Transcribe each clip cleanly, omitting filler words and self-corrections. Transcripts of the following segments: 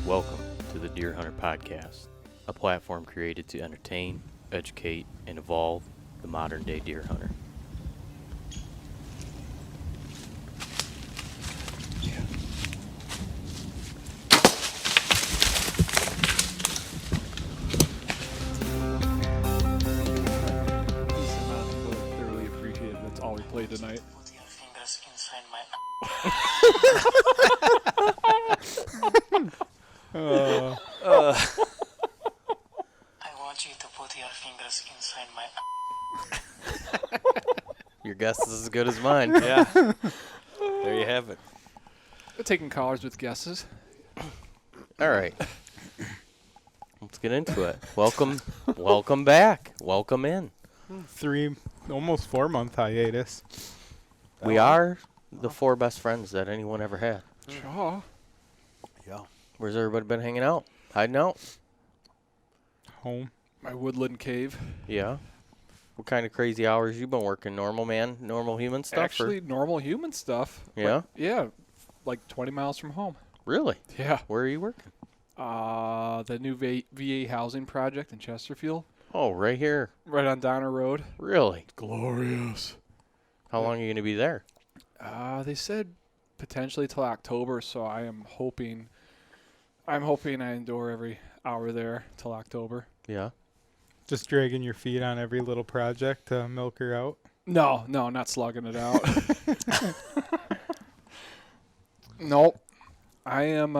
Welcome to the Deer Hunter Podcast, a platform created to entertain, educate, and evolve the modern-day deer hunter. Thoroughly appreciate it. That's all we played tonight. Put your fingers inside my. I want you to put your fingers inside my. Your guess is as good as mine. Yeah. There you have it. We're taking callers with guesses. All right. Let's get into it. Welcome back. Welcome in. Almost 4 month hiatus. We are the four best friends that anyone ever had. Sure. Yeah. Where's everybody been hanging out? Hiding out? Home. My woodland cave. Yeah. What kind of crazy hours you been working? Normal man? Normal human stuff? Actually, normal human stuff. Yeah? Like, yeah. Like 20 miles from home. Really? Yeah. Where are you working? The new VA housing project in Chesterfield. Oh, right here. Right on Donner Road. Really? Glorious. How long are you going to be there? They said potentially till October, so I'm hoping I endure every hour there till October. Yeah. Just dragging your feet on every little project to milk her out. No, not slugging it out. Nope. I am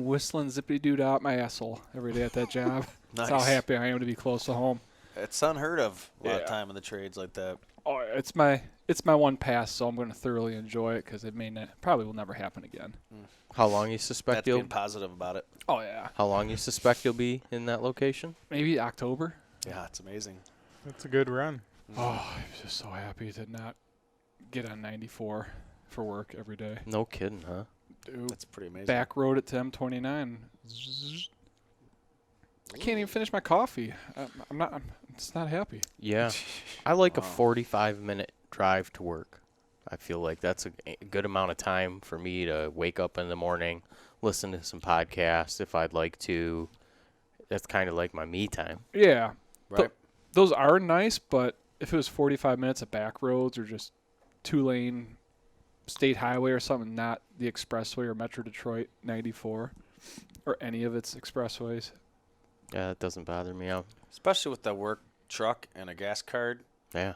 whistling zippity doo out my asshole every day at that job. Nice. That's how happy I am to be close to home. It's unheard of a lot Yeah. of time in the trades like that. Oh, it's my one pass, so I'm going to thoroughly enjoy it because it probably will never happen again. How long you suspect That's you'll being positive about it. Oh yeah, How long you suspect you'll be in that location? maybe October. Yeah, it's amazing. That's a good run. Oh, I'm just so happy to not get on 94 for work every day. No kidding, huh? Dude, That's pretty amazing. back road at M29. I can't even finish my coffee. I'm just not happy. Yeah. I like a Wow. 45-minute drive to work. I feel like that's a good amount of time for me to wake up in the morning, listen to some podcasts if I'd like to. That's kind of like my me time. Yeah, Right. those are nice, but if it was 45 minutes of back roads or just 2-lane state highway or something, not the expressway or Metro Detroit 94 or any of its expressways. Yeah, that doesn't bother me. Especially with the work truck and a gas card. Yeah.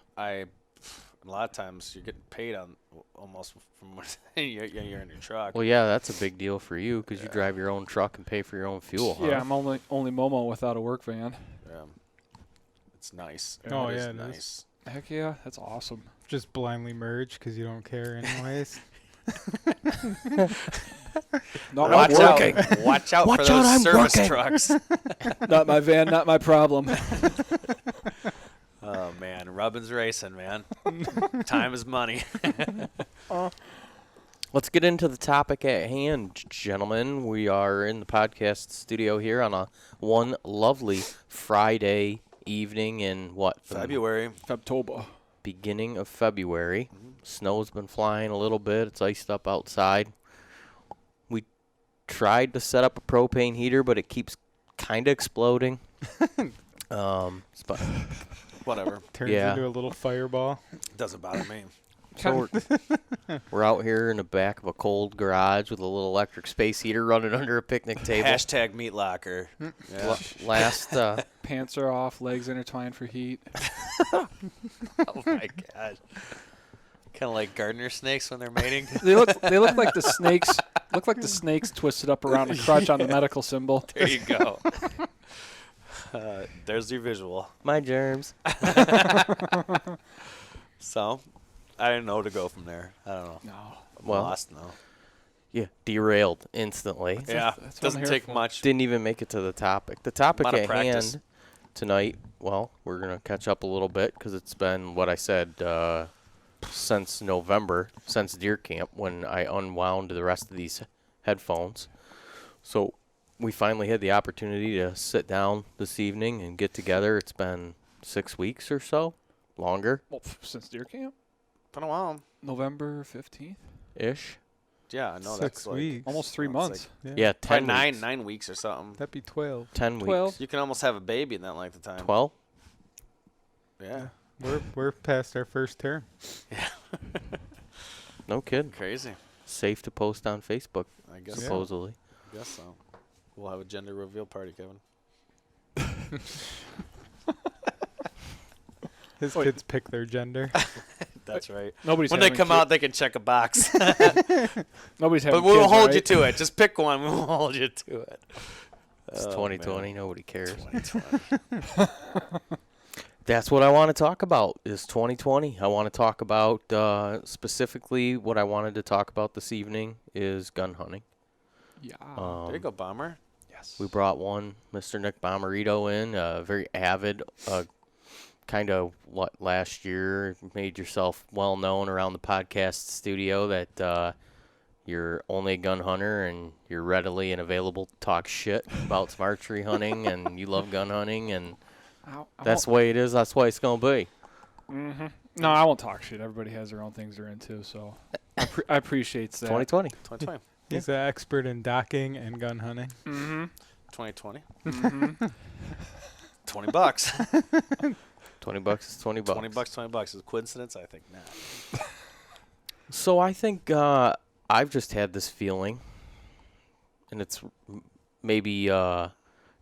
A lot of times you're getting paid on almost from what you're in your truck. Well, yeah, that's a big deal for you because you Yeah. drive your own truck and pay for your own fuel, huh? Yeah, I'm only Momo without a work van. It's nice. Oh, It is yeah, it is. nice. Heck yeah, that's awesome. Just blindly merge because you don't care anyways. Not Watch working. out! Watch out Watch for out, those I'm service working. trucks. Not my van, not my problem. Oh man, Rubbin's racing, man. Time is money. Let's get into the topic at hand, gentlemen. We are in the podcast studio here on one lovely Friday evening in February. Febtober. beginning of February. Snow's been flying a little bit. It's iced up outside. We tried to set up a propane heater, but it keeps kind of exploding. Whatever. Turns Yeah. into a little fireball. Doesn't bother me. So we're out here in the back of a cold garage with a little electric space heater running under a picnic table. Hashtag meat locker. Yeah. Last Pants are off, legs intertwined for heat. Oh my god. Kind of like gardener snakes when they're mating. They look like the snakes. Look like the snakes twisted up around the crutch on the medical symbol. There you go. There's your visual. my germs. So, I didn't know where to go from there. I don't know. No. I'm Well, lost now. Yeah, derailed instantly. Yeah, that's what doesn't I'm here take for. much. Didn't even make it to the topic. The topic Amount of at practice. hand tonight, well, we're going to catch up a little bit because it's been what I said since November, since deer camp when I unwound the rest of these headphones. So we finally had the opportunity to sit down this evening and get together. It's been 6 weeks or so, longer Well, since deer camp, Been a while. November 15th. ish. Yeah, I know 6 that's like weeks. Almost 3 Well, months. it's Yeah, 10 probably weeks. 9 weeks or something. That'd be 12. 10 12. weeks. You can almost have a baby in that length of time. 12? Yeah. We're past our first term. No kidding. Crazy. Safe to post on Facebook, I guess. supposedly. I guess so. We'll have a gender reveal party, Kevin. His Wait. kids pick their gender. That's right. Nobody's When they having come ki- out, they can check a box. Nobody's having But we'll kids, hold you right? to it. Just pick one. We'll hold you to it. It's Oh, 2020. man. Nobody cares. 2020. That's what I want to talk about is 2020. I want to talk about specifically what I wanted to talk about this evening is gun hunting. Yeah. There you go, Bomber. Yes. We brought one, Mr. Nick Bomarito, in, very avid, kind of last year made yourself well known around the podcast studio that you're only a gun hunter and you're readily and available to talk shit about some archery hunting and you love gun hunting and that's the way it is. That's the way it's going to be. Mm-hmm. No, I won't talk shit. Everybody has their own things they're into, so I appreciate that. 2020. 2020. He's an expert in docking and gun hunting. Mm-hmm. 2020. Mm-hmm. $20. $20 is $20. $20. Is it a coincidence? I think not. So I think I've just had this feeling, and it's maybe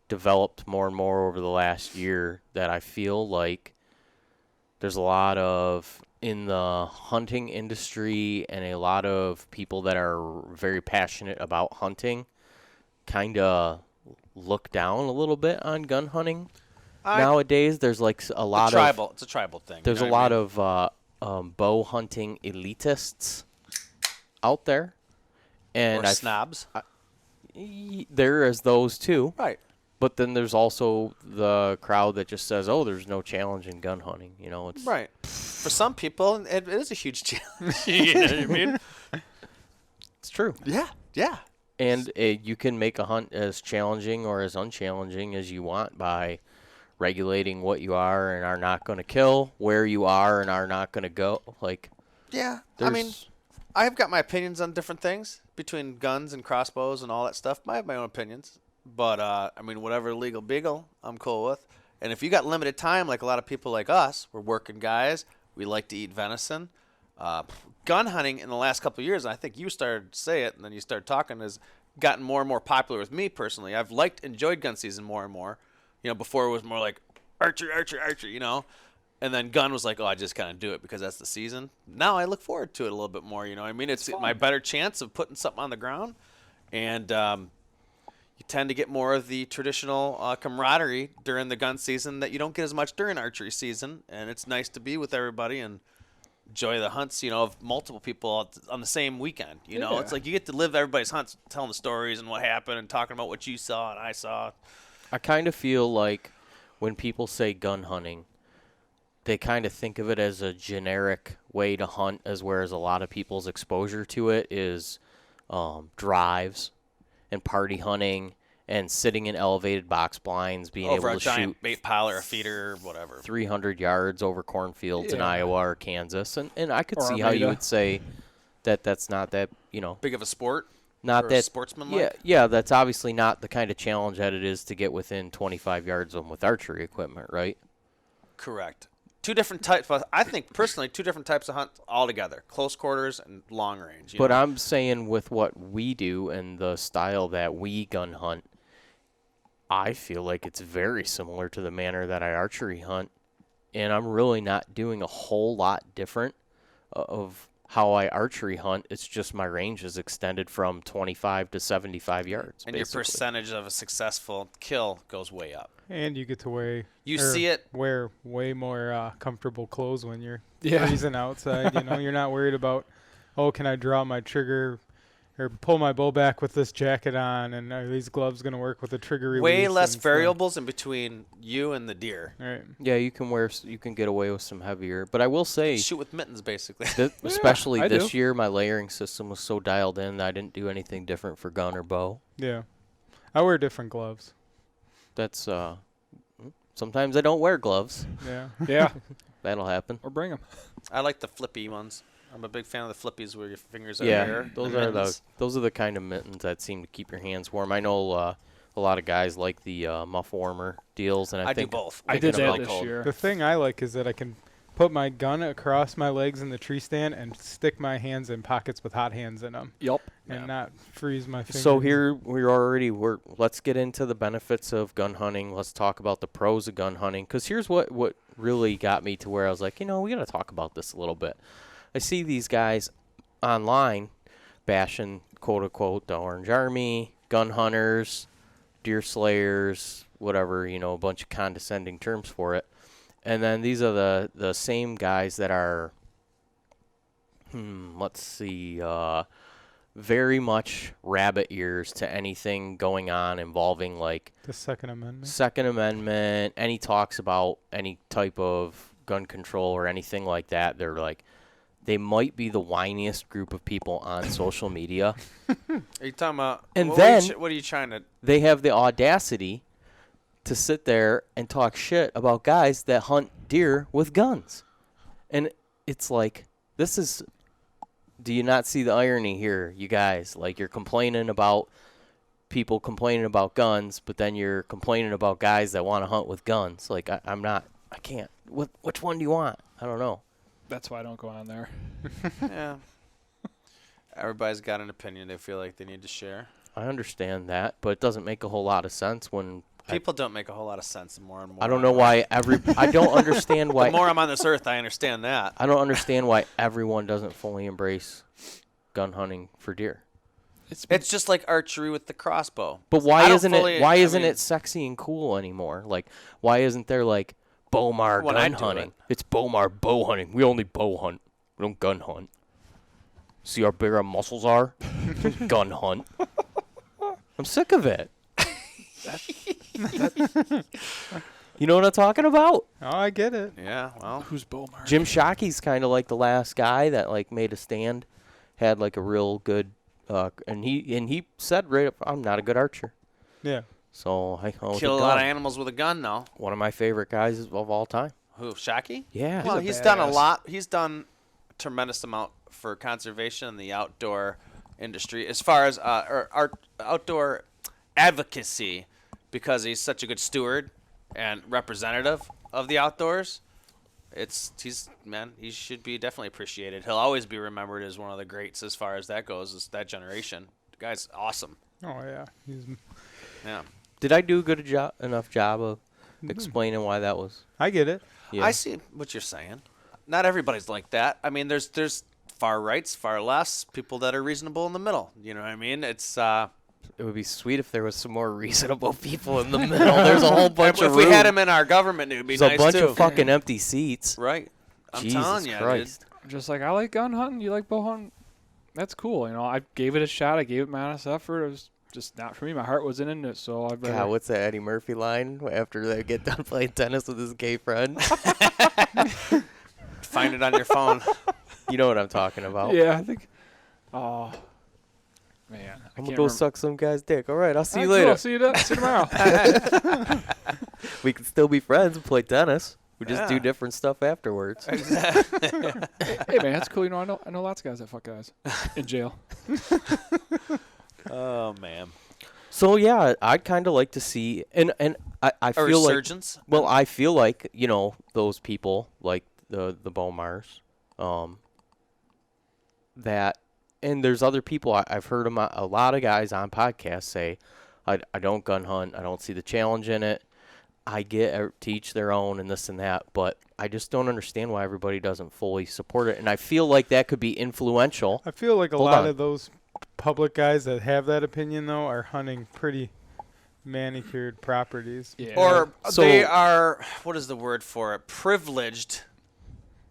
developed more and more over the last year, that I feel like there's a lot of, in the hunting industry and a lot of people that are very passionate about hunting, kind of look down a little bit on gun hunting. Nowadays, there's like a lot of It's a tribal thing. there's a lot of bow hunting elitists out there, and or snobs. there is those too. Right. But then there's also the crowd that just says, "Oh, there's no challenge in gun hunting." You know, it's Right. For some people, it is a huge challenge. You know what I mean? it's true. Yeah. Yeah. And you can make a hunt as challenging or as unchallenging as you want by regulating what you are and are not going to kill, where you are and are not going to go. Like, Yeah. I there's mean, I've got my opinions on different things between guns and crossbows and all that stuff. I have my own opinions. But, I mean, whatever legal beagle, I'm cool with. And if you got limited time, like a lot of people like us, we're working guys, we like to eat venison. Gun hunting in the last couple of years, and I think you started to say it, and then you started talking, has gotten more and more popular with me personally. I've enjoyed gun season more and more. You know, before it was more like archer, you know. And then gun was like, oh, I just kind of do it because that's the season. Now I look forward to it a little bit more, you know what I mean? It's my better chance of putting something on the ground. And you tend to get more of the traditional camaraderie during the gun season that you don't get as much during archery season. And it's nice to be with everybody and enjoy the hunts, you know, of multiple people on the same weekend. You know, it's like you get to live everybody's hunts, telling the stories and what happened and talking about what you saw and I saw. I kind of feel like when people say gun hunting, they kind of think of it as a generic way to hunt, as whereas a lot of people's exposure to it is drives and party hunting and sitting in elevated box blinds, being Over able a to giant shoot bait pile or a feeder or whatever. 300 yards over cornfields in Yeah. Iowa or Kansas. And I could Or see how you Armada. would say that that's not that, you know, Big of a sport. not or that sportsmanlike? Yeah, that's obviously not the kind of challenge that it is to get within 25 yards of them with archery equipment, right? Correct. Two different types. I think personally, two different types of hunt altogether: close quarters and long range. You But know? I'm saying with what we do and the style that we gun hunt, I feel like it's very similar to the manner that I archery hunt, and I'm really not doing a whole lot different of how I archery hunt. It's just my range is extended from 25 to 75 yards. and basically. your percentage of a successful kill goes way up. And you get to Wear way more comfortable clothes when you're Yeah. freezing outside. You know, you're not worried about, oh, can I draw my trigger or pull my bow back with this jacket on, and are these gloves going to work with the trigger release? way less and stuff. variables in between you and the deer. Right. Yeah, you can get away with some heavier. But I will say, Shoot with mittens, basically. especially I this do. year, my layering system was so dialed in that I didn't do anything different for gun or bow. Yeah. I wear different gloves. That's sometimes I don't wear gloves. Yeah. Yeah. That'll happen. Or bring them. I like the flippy ones. I'm a big fan of the flippies where your fingers are Yeah, air. those are the kind of mittens that seem to keep your hands warm. I know a lot of guys like the muff warmer deals, and I I do think both. I Make did it that really this cold. year. The thing I like is that I can put my gun across my legs in the tree stand and stick my hands in pockets with hot hands in them Yup. and not freeze my fingers. so. Here let's get into the benefits of gun hunting. Let's talk about the pros of gun hunting, because here's what really got me to where I was like, we got to talk about this a little bit. I see these guys online bashing, quote unquote, the Orange Army, gun hunters, deer slayers, whatever, a bunch of condescending terms for it. And then these are the same guys that are, let's see, very much rabbit ears to anything going on involving like the Second Amendment. Second Amendment, any talks about any type of gun control or anything like that. They're like, they might be the whiniest group of people on social media. Are you talking about? And what then- what are you trying to? They have the audacity to sit there and talk shit about guys that hunt deer with guns. And it's like, do you not see the irony here, you guys? Like, you're complaining about people complaining about guns, but then you're complaining about guys that want to hunt with guns. Like, I can't. Which one do you want? I don't know. That's why I don't go on there. Yeah. Everybody's got an opinion they feel like they need to share. I understand that, but it doesn't make a whole lot of sense when People don't make a whole lot of sense the more and more. I don't know why I don't understand why. The more I'm on this earth, I understand that. I don't understand why everyone doesn't fully embrace gun hunting for deer. It's just like archery with the crossbow. But I why don't isn't fully- it? Why I isn't mean- it sexy and cool anymore? Like, why isn't there like Bowmar When I gun do hunting? it. It's Bowmar bow hunting. We only bow hunt. We don't gun hunt. See how big our muscles are? Gun hunt. I'm sick of it. You know what I'm talking about? Oh, I get it. Yeah, well, Who's Bomar? Jim Shockey's kind of like the last guy that like made a stand, had like a real good, and he said right up, I'm not a good archer. Yeah. So I own kill a lot of animals with a gun now. One of my favorite guys of all time. Who, Shockey? Yeah. Well, a he's done a badass. lot. He's done a tremendous amount for conservation in the outdoor industry, as far as outdoor advocacy, because he's such a good steward and representative of the outdoors. He should be definitely appreciated. He'll always be remembered as one of the greats as far as that goes. Is that generation? The guy's awesome. Oh yeah. Yeah. Did I do a good enough job of explaining why that was? I get it. Yeah. I see what you're saying. Not everybody's like that. I mean, there's far rights, far lefts, people that are reasonable in the middle. You know what I mean? It's It would be sweet if there was some more reasonable people in the middle. There's a whole bunch if of we room. had him in our government, it would be There's nice a bunch too. of fucking empty seats. Right. I'm Jesus telling you, Christ. Just like I like gun hunting, you like bow hunting. That's cool. I gave it a shot. I gave it my honest effort. It was just not for me. My heart wasn't in it, so I'd rather. God, what's that Eddie Murphy line after they get done playing tennis with his gay friend? Find it on your phone. You know what I'm talking about. Yeah, I think. Oh, man, I'm gonna go suck some guy's dick. All right, I'll see you later. Cool. See you tomorrow. We can still be friends and play tennis. We just do Yeah. different stuff afterwards. Hey man, that's cool. I know lots of guys that fuck guys in jail. Oh man. So yeah, I'd kind of like to see, and I A feel like, resurgence. well, I feel like those people like the Bomars, that, and there's other people I've heard a lot of guys on podcasts say, I don't gun hunt, I don't see the challenge in it. I get to each their own and this and that, but I just don't understand why everybody doesn't fully support it. And I feel like that could be influential. I feel like a Hold lot on. of those public guys that have that opinion though are hunting pretty manicured properties. Yeah. Or So- they are, what is the word for it? Privileged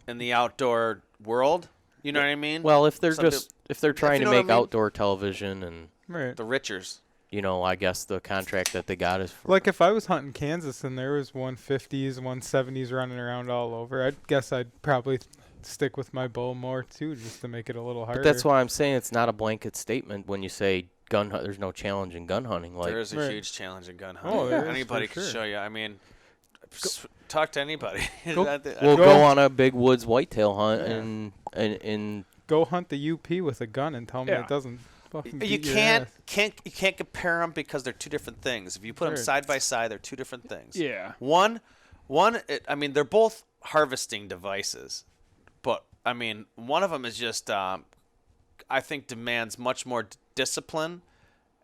in the outdoor world. You know what I mean? Well, if they're Some if they're trying you to know what I make mean. outdoor television and, Right. the Richers. I guess the contract that they got is for, Like if I was hunting Kansas and there was 150s, 170s running around all over, I guess I'd probably stick with my bow more too, just to make it a little harder. but that's why I'm saying it's not a blanket statement when you say gun hunt. There's no challenge in gun hunting. Like, There is a Right. huge challenge in gun Oh, hunting. there is, Anybody for can sure. show you. I mean, talk to anybody. we'll Go- go on a big woods whitetail hunt Yeah. in go hunt the UP with a gun and tell me Yeah. it doesn't fucking You beat your can't ass. you can't compare them because they're two different things. If you put them Right. side by side, they're two different things. Yeah. One, I mean, they're both harvesting devices, but I mean, one of them is just, I think, demands much more discipline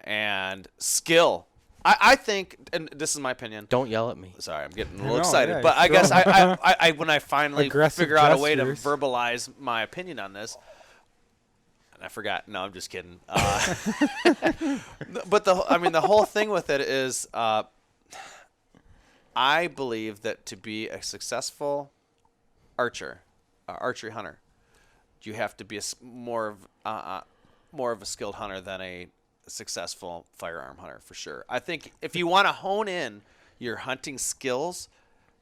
and skill. I think, and this is my opinion. Don't yell at me. Sorry, I'm getting a I little know, excited, yeah, but I sure. guess I when I finally Aggressive figure out a way to gestures. verbalize my opinion on this, and I forgot. No, I'm just kidding. But the whole thing with it is, I believe that to be a successful archery hunter, you have to be more of a skilled hunter than a successful firearm hunter, for sure. I think if you want to hone in your hunting skills,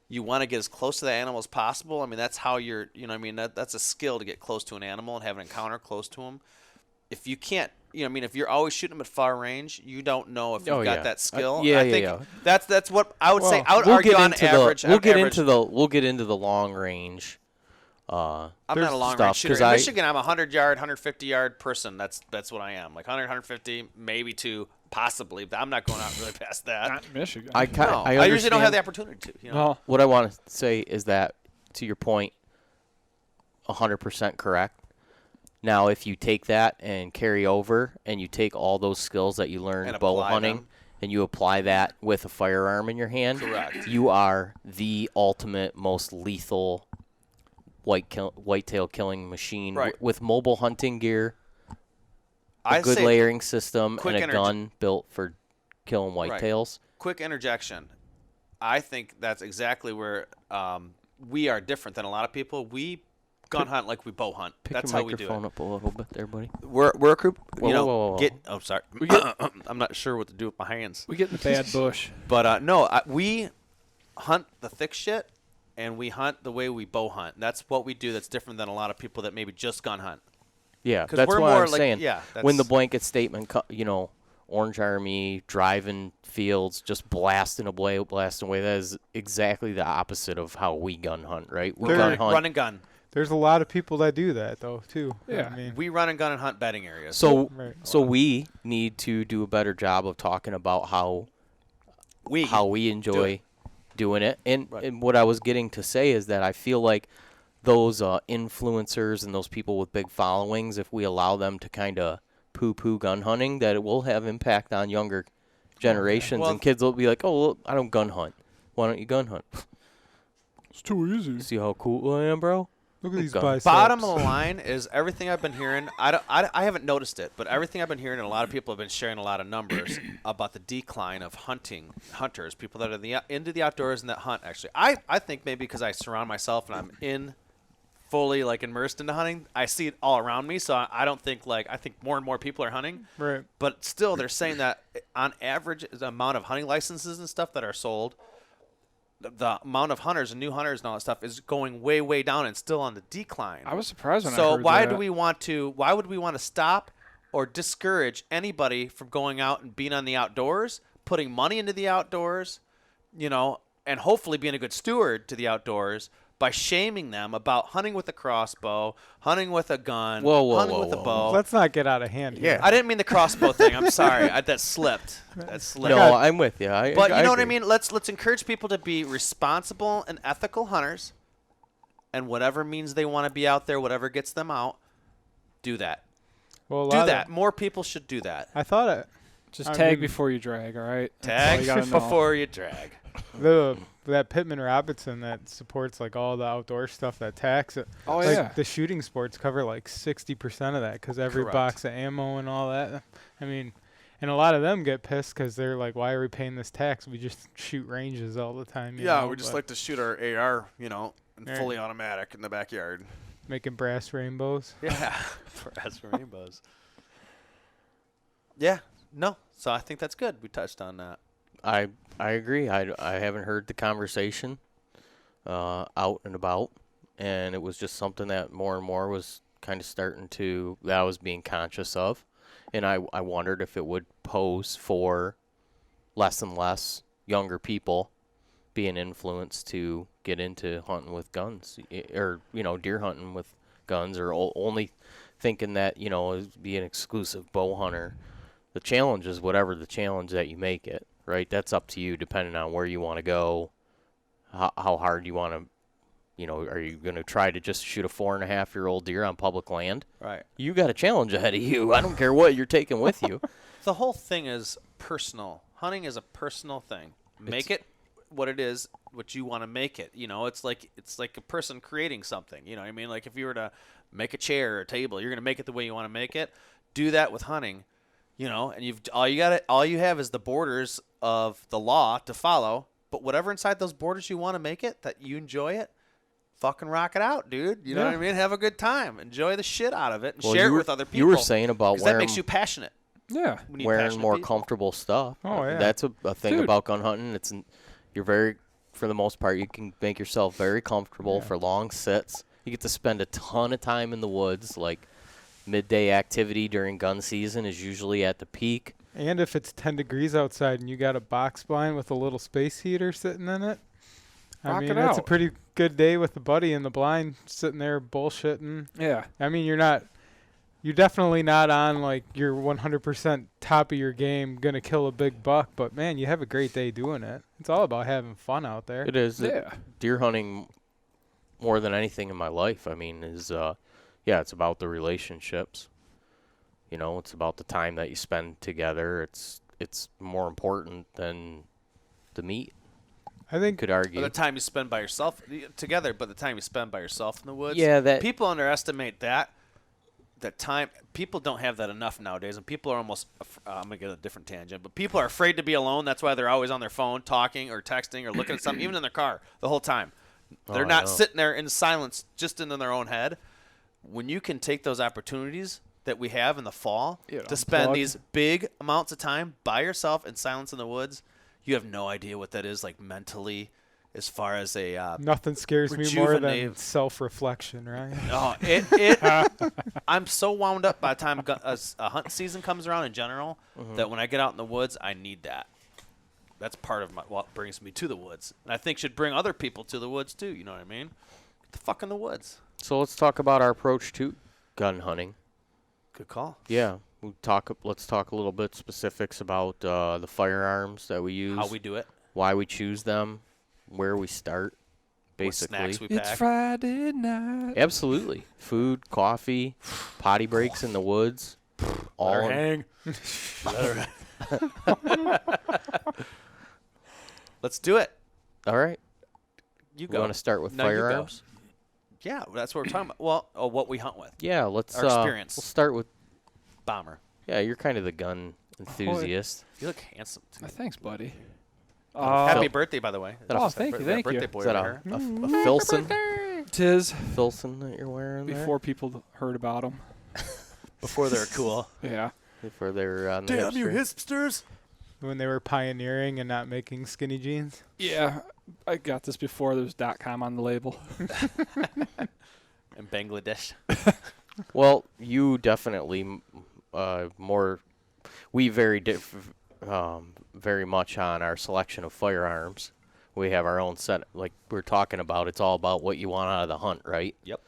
you want to get as close to the animal as possible. I mean, that's how you're, what I mean, that's a skill to get close to an animal and have an encounter close to them. If you can't, if you're always shooting them at far range, you don't know if you've Oh, got yeah. that skill. Yeah, I yeah, think yeah. that's what I would say. Well, I would We'll argue get on into average. we'll get average, into the long range. I'm there's not a long stuff, range shooter. 'cause In I- Michigan, I'm a 100-yard, 150-yard person. That's what I am. Like 100, 150, maybe two, possibly. But I'm not going out really past that. Not in Michigan. I No, I I usually don't have the understand. opportunity to. well, What I want to say is that, to your point, 100% correct. Now, if you take that and carry over, and you take all those skills that you learned And bow apply hunting, them. and you apply that with a firearm in your hand, Correct. you are the ultimate, most lethal whitetail killing machine Right. with mobile hunting gear, a I'd good say layering system, quick and a gun built for killing Right. whitetails. quick interjection. I think that's exactly where we are different than a lot of people. We gun hunt like we bow hunt. Pick That's your how we do microphone it. up a little bit there, buddy. We're a group. Whoa, You know, whoa, whoa, whoa. get. Oh, sorry. I'm not sure what to do with my hands. we get in the bad bush. But no, we hunt the thick shit, and we hunt the way we bow hunt. That's what we do. That's different than a lot of people that maybe just gun hunt. Yeah, 'Cause that's we're what more I'm like- saying. yeah, when the that's- blanket statement, Orange Army driving fields, just blasting away. That is exactly the opposite of how we gun hunt, right? We gun hunt. Run and gun. There's a lot of people that do that though too. Yeah. I mean, We run and gun and hunt bedding areas. So, Right. we need to do a better job of talking about how we enjoy doing it. And Right. and what I was getting to say is that I feel like those influencers and those people with big followings, if we allow them to kind of poo-poo gun hunting, that it will have impact on younger generations. Well- And kids will be like, oh, well, I don't gun hunt. Why don't you gun hunt? It's too easy. See how cool I am, bro? look at these gun. biceps. Bottom of the line is everything I've been hearing. I haven't noticed it, but everything I've been hearing, and a lot of people have been sharing a lot of numbers about the decline of hunters, people that are into the outdoors and that hunt. Actually, I think maybe because I surround myself and I'm fully like immersed into hunting, I see it all around me. So I don't think I think more and more people are hunting. Right. But still, they're saying that on average, the amount of hunting licenses and stuff that are sold, the amount of hunters and new hunters and all that stuff is going way, way down and still on the decline. I was surprised when I So heard why that. why would we want to stop or discourage anybody from going out and being on the outdoors, putting money into the outdoors, and hopefully being a good steward to the outdoors by shaming them about hunting with a crossbow, hunting with a gun, Whoa, hunting whoa, with a whoa. bow. Let's not get out of hand here. I didn't mean the crossbow thing. I'm sorry. That slipped. That slipped. No, I'm with you. But you know what I agree. mean? Let's encourage people to be responsible and ethical hunters, and whatever means they want to be out there, whatever gets them out, do that. Well, a Do lot that. Of, More people should do that. I thought it. Just I tag mean- before you drag, all right? That's all Tag you gotta know. before you drag. That Pittman Robinson that supports like all the outdoor stuff that tax it. Oh, like, yeah. The shooting sports cover like 60% of that because every Correct. box of ammo and all that. I mean, and a lot of them get pissed because they're like, "Why are we paying this tax? We just shoot ranges all the time." you know, but to shoot our AR, and Right. fully automatic in the backyard. making brass rainbows. Yeah, for as for rainbows. Yeah, no. So I think that's good. We touched on that. I agree. I haven't heard the conversation out and about, and it was just something that more and more was kind of that I was being conscious of, and I wondered if it would pose for less and less younger people being influenced to get into hunting with guns, or deer hunting with guns, or only thinking that, be an exclusive bow hunter. The challenge is whatever the challenge that you make it, right? That's up to you depending on where you want to go, how hard you want to, are you going to try to just shoot a 4.5-year-old deer on public land? Right. You got a challenge ahead of you. I don't care what you're taking with you. The whole thing is personal. Hunting is a personal thing. Make it what it is, what you want to make it. It's like a person creating something. You know what I mean? Like if you were to make a chair or a table, you're going to make it the way you want to make it. Do that with hunting. And all you have is the borders of the law to follow. But whatever inside those borders you want to make it, that you enjoy it, fucking rock it out, dude. You know what I mean? Have a good time. Enjoy the shit out of it and share it with other people. You were saying about that makes you passionate. Yeah. Wearing more comfortable stuff. Oh, yeah. That's a thing about gun hunting. For the most part, you can make yourself very comfortable for long sits. You get to spend a ton of time in the woods. Like midday activity during gun season is usually at the peak. And if it's 10 degrees outside and you got a box blind with a little space heater sitting in it, Rock it it's a out. pretty good day with the buddy in the blind sitting there bullshitting. Yeah. I mean, you're definitely not on like your 100% top of your game, gonna kill a big buck, but man, you have a great day doing it. It's all about having fun out there. It is. Yeah. Deer hunting, more than anything in my life, is it's about the relationships. It's about the time that you spend together. It's more important than the meat. I think Could argue. Or the time you spend by yourself together, but the time you spend by yourself in the woods. Yeah, that people underestimate that time. People don't have that enough nowadays, and people are almost. I'm gonna get a different tangent, but people are afraid to be alone. That's why they're always on their phone, talking or texting or looking at something, even in their car, the whole time. They're I not know. sitting there in silence, just in their own head. When you can take those opportunities that we have in the fall to spend unplug. these big amounts of time by yourself in silence in the woods, you have no idea what that is like mentally, as far as a nothing scares me more than rejuvenate. self-reflection, right? Oh, I'm so wound up by the time a hunt season comes around in general that when I get out in the woods, I need that. That's part of what brings me to the woods, and I think should bring other people to the woods too. You know what I mean? Get the fuck in the woods. So let's talk about our approach to gun hunting. Good call. Yeah, let's talk a little bit specifics about the firearms that we use, How we do it. why we choose them, where we start, basically. What snacks we It's pack. Friday night. Absolutely. Food, coffee, potty breaks in the woods. All Let her in- hang. Let's do it. All right. You We go. want to start with No, you go. firearms? Yeah, that's what we're talking about. Well, what we hunt with. Yeah, let's Our experience. We'll start with Bomber. you're kind of the gun enthusiast. You look handsome too. Thanks, buddy. Happy birthday, by the way. Oh, thank you, thank birthday you. boy Is that over a here. Filson? Tis Filson that you're wearing there? before people heard about him. Before they're cool. Yeah. Before they're on the Damn you hipster. hipsters. When they were pioneering and not making skinny jeans. Yeah. I got this before there was .com on the label. In Bangladesh. Well, you definitely we vary very much on our selection of firearms. We have our own set, like we're talking about. It's all about what you want out of the hunt, right? Yep.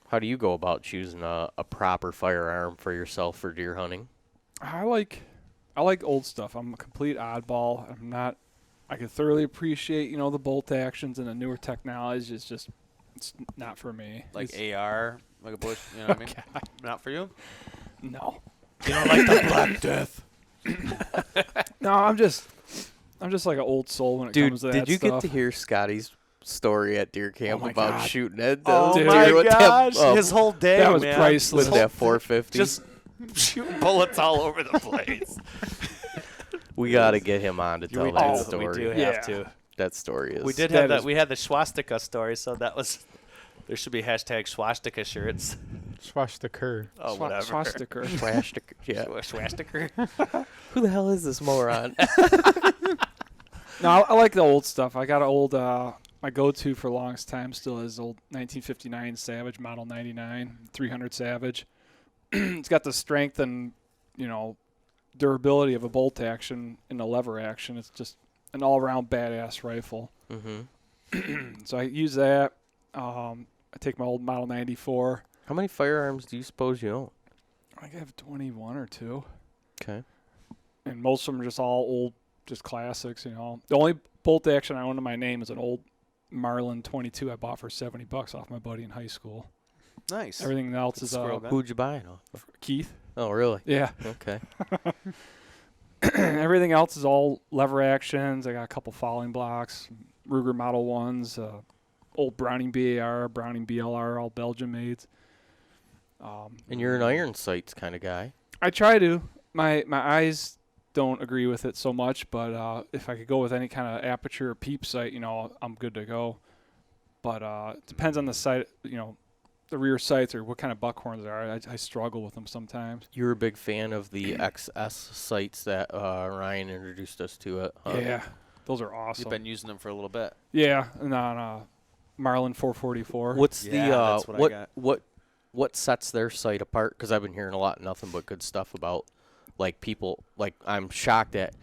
How do you go about choosing a proper firearm for yourself for deer hunting? I like old stuff. I'm a complete oddball. I can thoroughly appreciate, the bolt actions and the newer technology. It's not for me. Like It's- AR, like a bush, you know what I mean? Not for you? no. You don't like the Black Death. No, I'm just like an old soul when it Dude, comes to that did you stuff. get to hear Scotty's story at deer camp my about God. shooting at Oh those my deer with gosh. that, His whole day, That was man. priceless. with that 450? Just shooting bullets all over the place. We got to get him on to tell that story. We do have Yeah. to. That story is. We did That have that. is- We had the swastika story, so that was. There should be hashtag swastika shirts. Swastika. Oh, whatever. Swastika. Swastika. Yeah. Swastika. Who the hell is this moron? No, I like the old stuff. I got an old. My go-to for the longest time still is old 1959 Savage Model 99 300 Savage. It's got the strength and durability of a bolt action and a lever action. It's just an all-around badass rifle. Mm-hmm. So I use that. I take my old Model 94. How many firearms do you suppose you own? I think I have 21 or 2. Okay. And most of them are just all old, just classics, you know. The only bolt action I own in my name is an old Marlin 22 I bought for $70 off my buddy in high school. Nice. Everything else Good is squirrel gun. Who'd you buy it off? Keith. Oh, really? Yeah. Okay. Everything else is all lever actions. I got a couple fouling blocks, Ruger Model 1s, old Browning BAR, Browning BLR, all Belgian made. And you're an iron sights kind of guy. I try to. My eyes don't agree with it so much, but if I could go with any kind of aperture or peep sight, you know, I'm good to go. But it depends on the sight, you know, the rear sights or what kind of buckhorns there are. I struggle with them sometimes. You're a big fan of the XS sights that Ryan introduced us to at Hunt. Yeah, those are awesome. You've been using them for a little bit. Yeah, and on Marlin 444. What's Yeah, the that's what I got. what sets their sight apart? Because I've been hearing a lot, nothing but good stuff about like people. Like I'm shocked at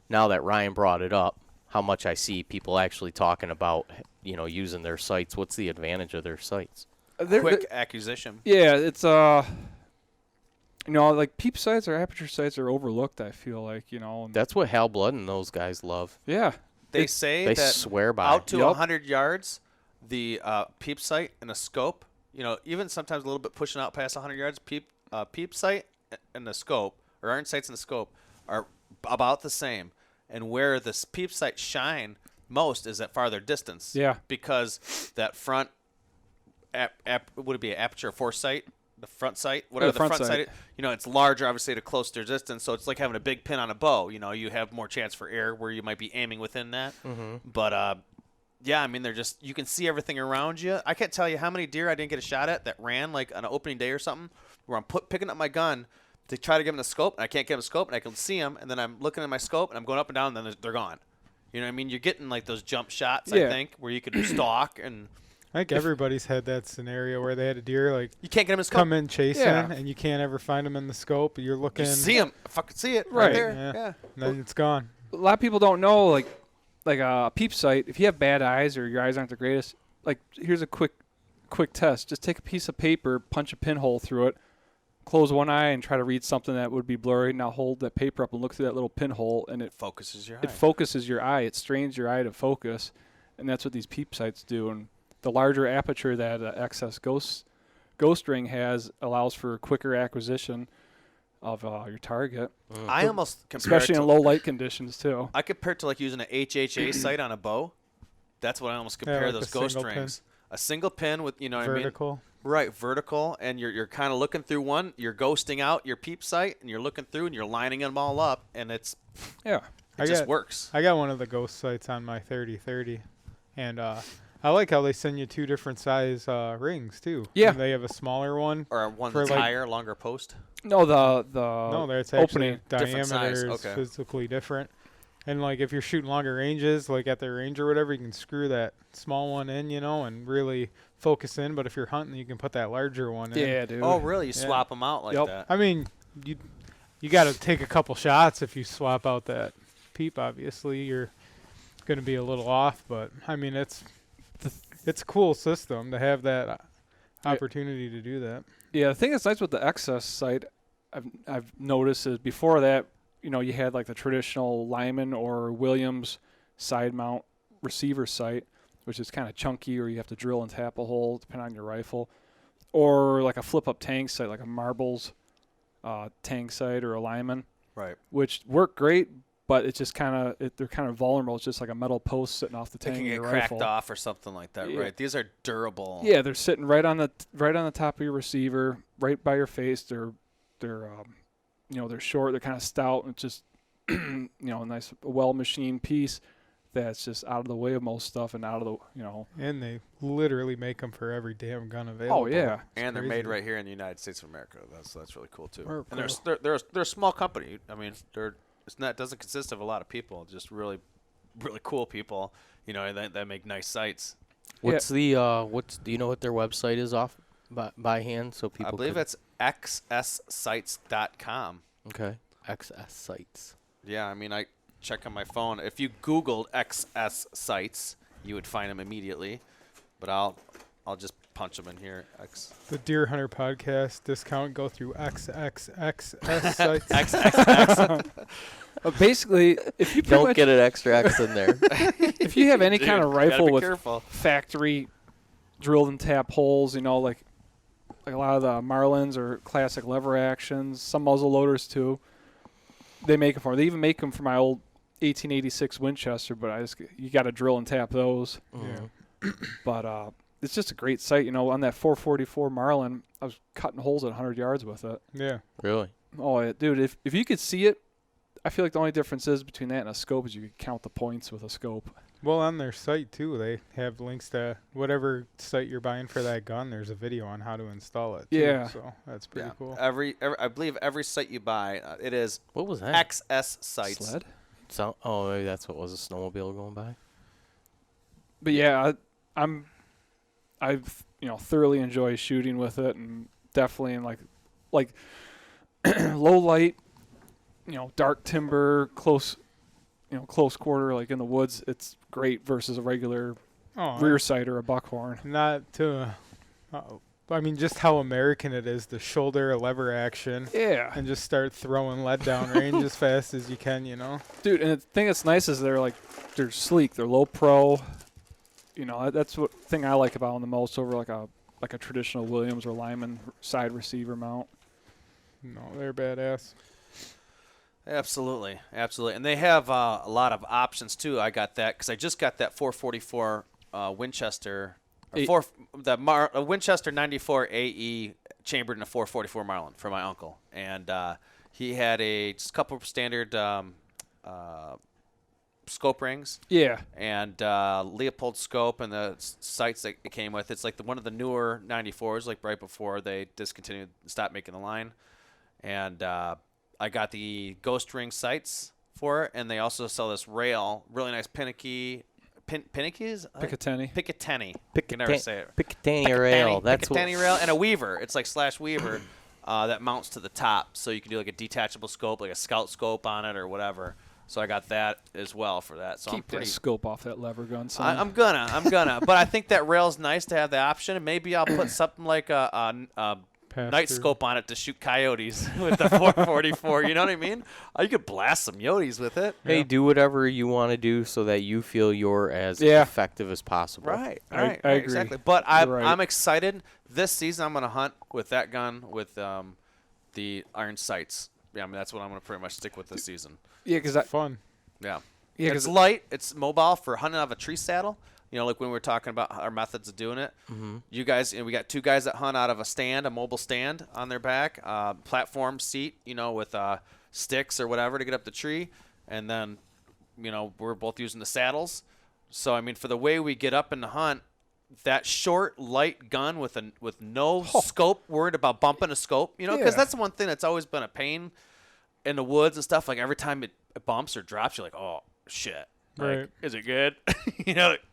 now that Ryan brought it up, how much I see people actually talking about, you know, using their sights. What's the advantage of their sights? Quick acquisition. Yeah, it's you know, like peep sights or aperture sights are overlooked. I feel like, you know. And That's what Hal Blood and those guys love. yeah, They say They that swear by. out to Yup. 100 yards, the peep sight and a scope, you know, even sometimes a little bit pushing out past 100 yards, peep sight and the scope, or iron sights and the scope, are about the same. And where the peep sights shine most is at farther distance. Yeah. Because that front, would it be an aperture foresight? The front sight, whatever the the front front sight. sight, you know, it's larger, obviously, at a closer distance. So it's like having a big pin on a bow. You know, you have more chance for error where you might be aiming within that. But yeah, I mean, they're just, you can see everything around you. I can't tell you how many deer I didn't get a shot at that ran like on an opening day or something, where I'm picking up my gun to try to get them the scope, and I can't get them the scope, and I can see them, and then I'm looking at my scope, and I'm going up and down, and then they're gone. You know what I mean? You're getting like those jump shots, I Yeah. think, where you could stalk, and I think everybody's had that scenario where they had a deer like you can't get them in the scope. come in chasing, Yeah. and you can't ever find them in the scope. You're looking, You see them. I fucking see it right, Right. there. Yeah. Yeah. and then it's gone. a lot of people don't know, like a peep sight. If you have bad eyes or your eyes aren't the greatest, like here's a quick test. Just take a piece of paper, punch a pinhole through it, close one eye, and try to read something that would be blurry. Now hold that paper up and look through that little pinhole, and it Focuses your eye. focuses your eye. It strains your eye to focus, and that's what these peep sights do. And the larger aperture that XS Ghost Ring has allows for quicker acquisition of your target, I almost compare especially it to, in low light conditions too. I compare it to like using an HHA sight on a bow. That's what I almost compare like those the ghost single pin. rings. A single pin with, you know what Vertical. I mean? Right, vertical, and you're kind of looking through one. You're ghosting out your peep sight, and you're looking through, and you're lining them all up, and it Yeah. just works. I got one of the ghost sights on my 30-30, and I like how they send you 2 different size rings too. Yeah. And they have a smaller one. Or one For that's like- higher, longer post. No, the No, that's actually opening. different size, diameter is okay. physically different. And like if you're shooting longer ranges, like at the range or whatever, you can screw that small one in, you know, and really focus in. But if you're hunting, you can put that larger one in. Yeah, dude. Oh, really? You Yeah. swap them out like Yep. that? I mean, you got to take a couple shots if you swap out that peep. Obviously, you're going to be a little off, but I mean, it's a cool system to have that opportunity to do that. Yeah, the thing that's nice with the XS sight, I've noticed is before that, you know, you had like the traditional Lyman or Williams side mount receiver sight, which is kind of chunky, or you have to drill and tap a hole depending on your rifle, or like a flip up tang sight, like a Marbles tang sight or a Lyman, Right. which work great, but it's just they're kind of vulnerable. It's just like a metal post sitting off the They tang can of get your cracked rifle. off or something like that, Yeah. right? These are durable. Yeah, they're sitting right on the top of your receiver, right by your face. They're you know, they're short, they're kind of stout, and it's just you know, a nice well-machined piece that's just out of the way of most stuff and out of the, you know. And they literally make them for every damn gun available. Oh yeah, And they're crazy. made right here in the United States of America. That's really cool too. Very And cool. they're a small company. I mean, doesn't consist of a lot of people. Just really cool people. You know, that make nice sites. What's do you know what their website is off by hand so people I believe could- it's xssites.com. Okay. XS sites. Yeah, I mean, I check on my phone. If you Googled XS sites, you would find them immediately. But I'll I'll just punch them in here. X. The Deer Hunter podcast discount go through XXXS sites. XXX. Basically, if you pretty Don't much, get an extra X in there. if you have any kind of Dude, gotta rifle be with careful. factory drilled and tap holes, like a lot of the Marlins or classic lever actions, some muzzle loaders too. They make them for. They even make them for my old 1886 Winchester, but you got to drill and tap those. Yeah. But it's just a great sight. On that 444 Marlin, I was cutting holes at 100 yards with it. Yeah. Really? Oh, dude, if you could see it, I feel like the only difference is between that and a scope is you could count the points with a scope. Well, on their site too, they have links to whatever site you're buying for that gun. There's a video on how to install it. Too, Yeah. So that's pretty cool. Every I believe every site you buy, it is What was that? XS sites. Sled? Oh, maybe that's what was a snowmobile going by. But yeah, I've thoroughly enjoyed shooting with it, and definitely in like low light, dark timber, close quarter, like in the woods. It's great versus a regular rear sight or a buckhorn. Not to. I mean, just how American it is, the shoulder lever action. Yeah, And just start throwing lead down range as fast as you can, dude. And the thing that's nice is they're sleek. They're low pro. That's what thing I like about them the most over like a traditional Williams or Lyman side receiver mount. No, they're badass. Absolutely, absolutely, and they have a lot of options too. I got that because I just got that 444 Winchester, Winchester 94 AE chambered in a 444 Marlin for my uncle, and he had just a couple of standard scope rings. Yeah, And Leopold scope and the sights that it came with. It's like one of the newer 94s, like right before they stopped making the line. And I got the Ghost Ring sights for it, and they also sell this rail, really nice Pinnekes? Picatinny. Picatinny. I can never say it. Picatinny rail. That's what. Picatinny rail and a weaver. It's like slash weaver that mounts to the top, so you can do like a detachable scope, like a scout scope on it or whatever. So I got that as well for that. So Keep I'm pretty that scope off that lever gun, son. I'm gonna. But I think that rail's nice to have the option, and maybe I'll put something like a night scope on it to shoot coyotes with the 444. You know what I mean? You could blast some yotes with it. Hey, do whatever you want to do so that you feel you're as effective as possible. Right. I Right. agree. Exactly. But You're I'm right. excited. This season I'm gonna hunt with that gun with the iron sights. Yeah, I mean that's what I'm gonna pretty much stick with this season. Yeah, because Fun. Yeah. Yeah, It's 'cause light. It's mobile for hunting out of a tree saddle. Like when we were talking about our methods of doing it. Mm-hmm. You guys, we got two guys that hunt out of a mobile stand on their back, platform seat, with sticks or whatever to get up the tree. And then, we're both using the saddles. So, I mean, for the way we get up in the hunt, that short, light gun with no scope, worried about bumping a scope, because Yeah. that's the one thing that's always been a pain in the woods and stuff. Like every time it bumps or drops, you're like, oh, shit. Like, Right. is it good?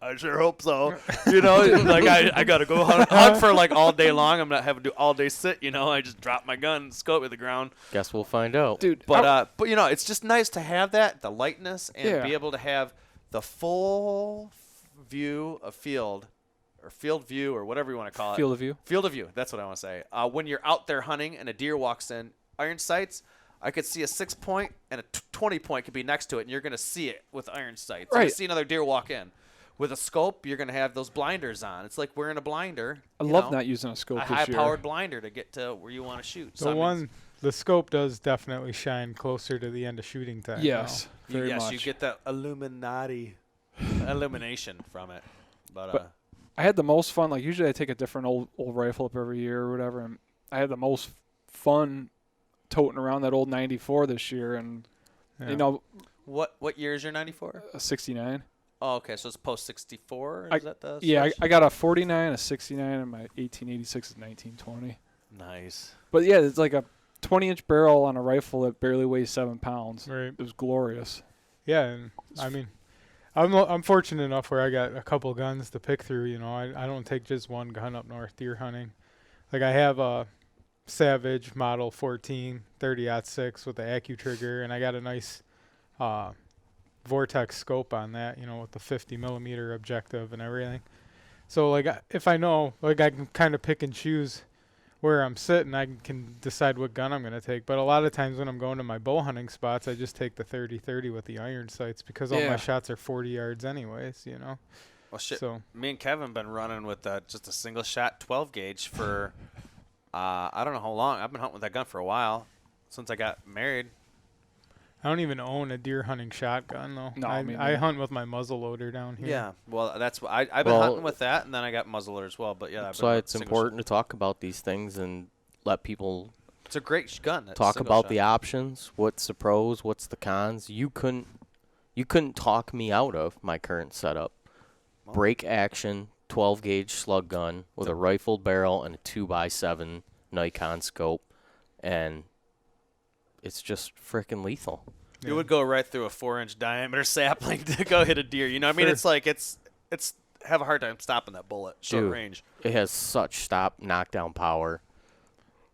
I sure hope so. Like I gotta go hunt for like all day long. I'm not having to do all day sit. I just drop my gun, and scope at the ground. Guess we'll find out. dude, But it's just nice to have that, the lightness, and be Yeah. able to have the full view of field view or whatever you want to call it. field of view. Field of view. That's what I want to say. When you're out there hunting and a deer walks in, iron sights. I could see a 6-point and a 20-point could be next to it, and you're going to see it with iron sights. You're going Right. to see another deer walk in. With a scope, you're going to have those blinders on. It's like wearing a blinder. I love not using a scope a this year. high-powered blinder to get to where you want to shoot. The scope does definitely shine closer to the end of shooting time. Yes, very yes, much. you get that illumination from it. But I had the most fun. Like usually, I take a different old rifle up every year or whatever, and I had the most fun toting around that old 94 this year, and Yeah. what year is your 94? a 69. Oh, okay, so it's post 64. I- Is that the Yeah, switch? I got a 49, a 69, and my 1886 is 1920. Nice. But yeah, it's like a 20-inch barrel on a rifle that barely weighs 7 pounds. Right. It was glorious. Yeah, and I mean, I'm fortunate enough where I got a couple guns to pick through. I don't take just one gun up north deer hunting. Like I have a Savage Model 14 30-06 with the AccuTrigger, and I got a nice Vortex scope on that. With the 50 millimeter objective and everything. So like if I know, like I can kind of pick and choose where I'm sitting, I can decide what gun I'm going to take. But a lot of times when I'm going to my bow hunting spots, I just take the 30-30 with the iron sights because all Yeah. my shots are 40 yards anyways, you know. Well, shit. So Me and Kevin been running with just a single shot 12 gauge for I don't know how long. I've been hunting with that gun for a while since I got married. I don't even own a deer hunting shotgun though. No, I me I neither. hunt with my muzzle loader down here. Yeah. Well, that's what I've been Well, hunting with that, and then I got muzzleloader as well. But yeah, That's why it's important to talk about these things and let people It's a great gun. That talk single about shot. the options. What's the pros? What's the cons? You couldn't talk me out of my current setup. Well. Break action 12 gauge slug gun with a rifled barrel and a 2x7 Nikon scope, and it's just freaking lethal. You would go right through a 4-inch diameter sapling to go hit a deer. You know what I mean? Sure. It's like it's have a hard time stopping that bullet short Dude. range. It has such knockdown power.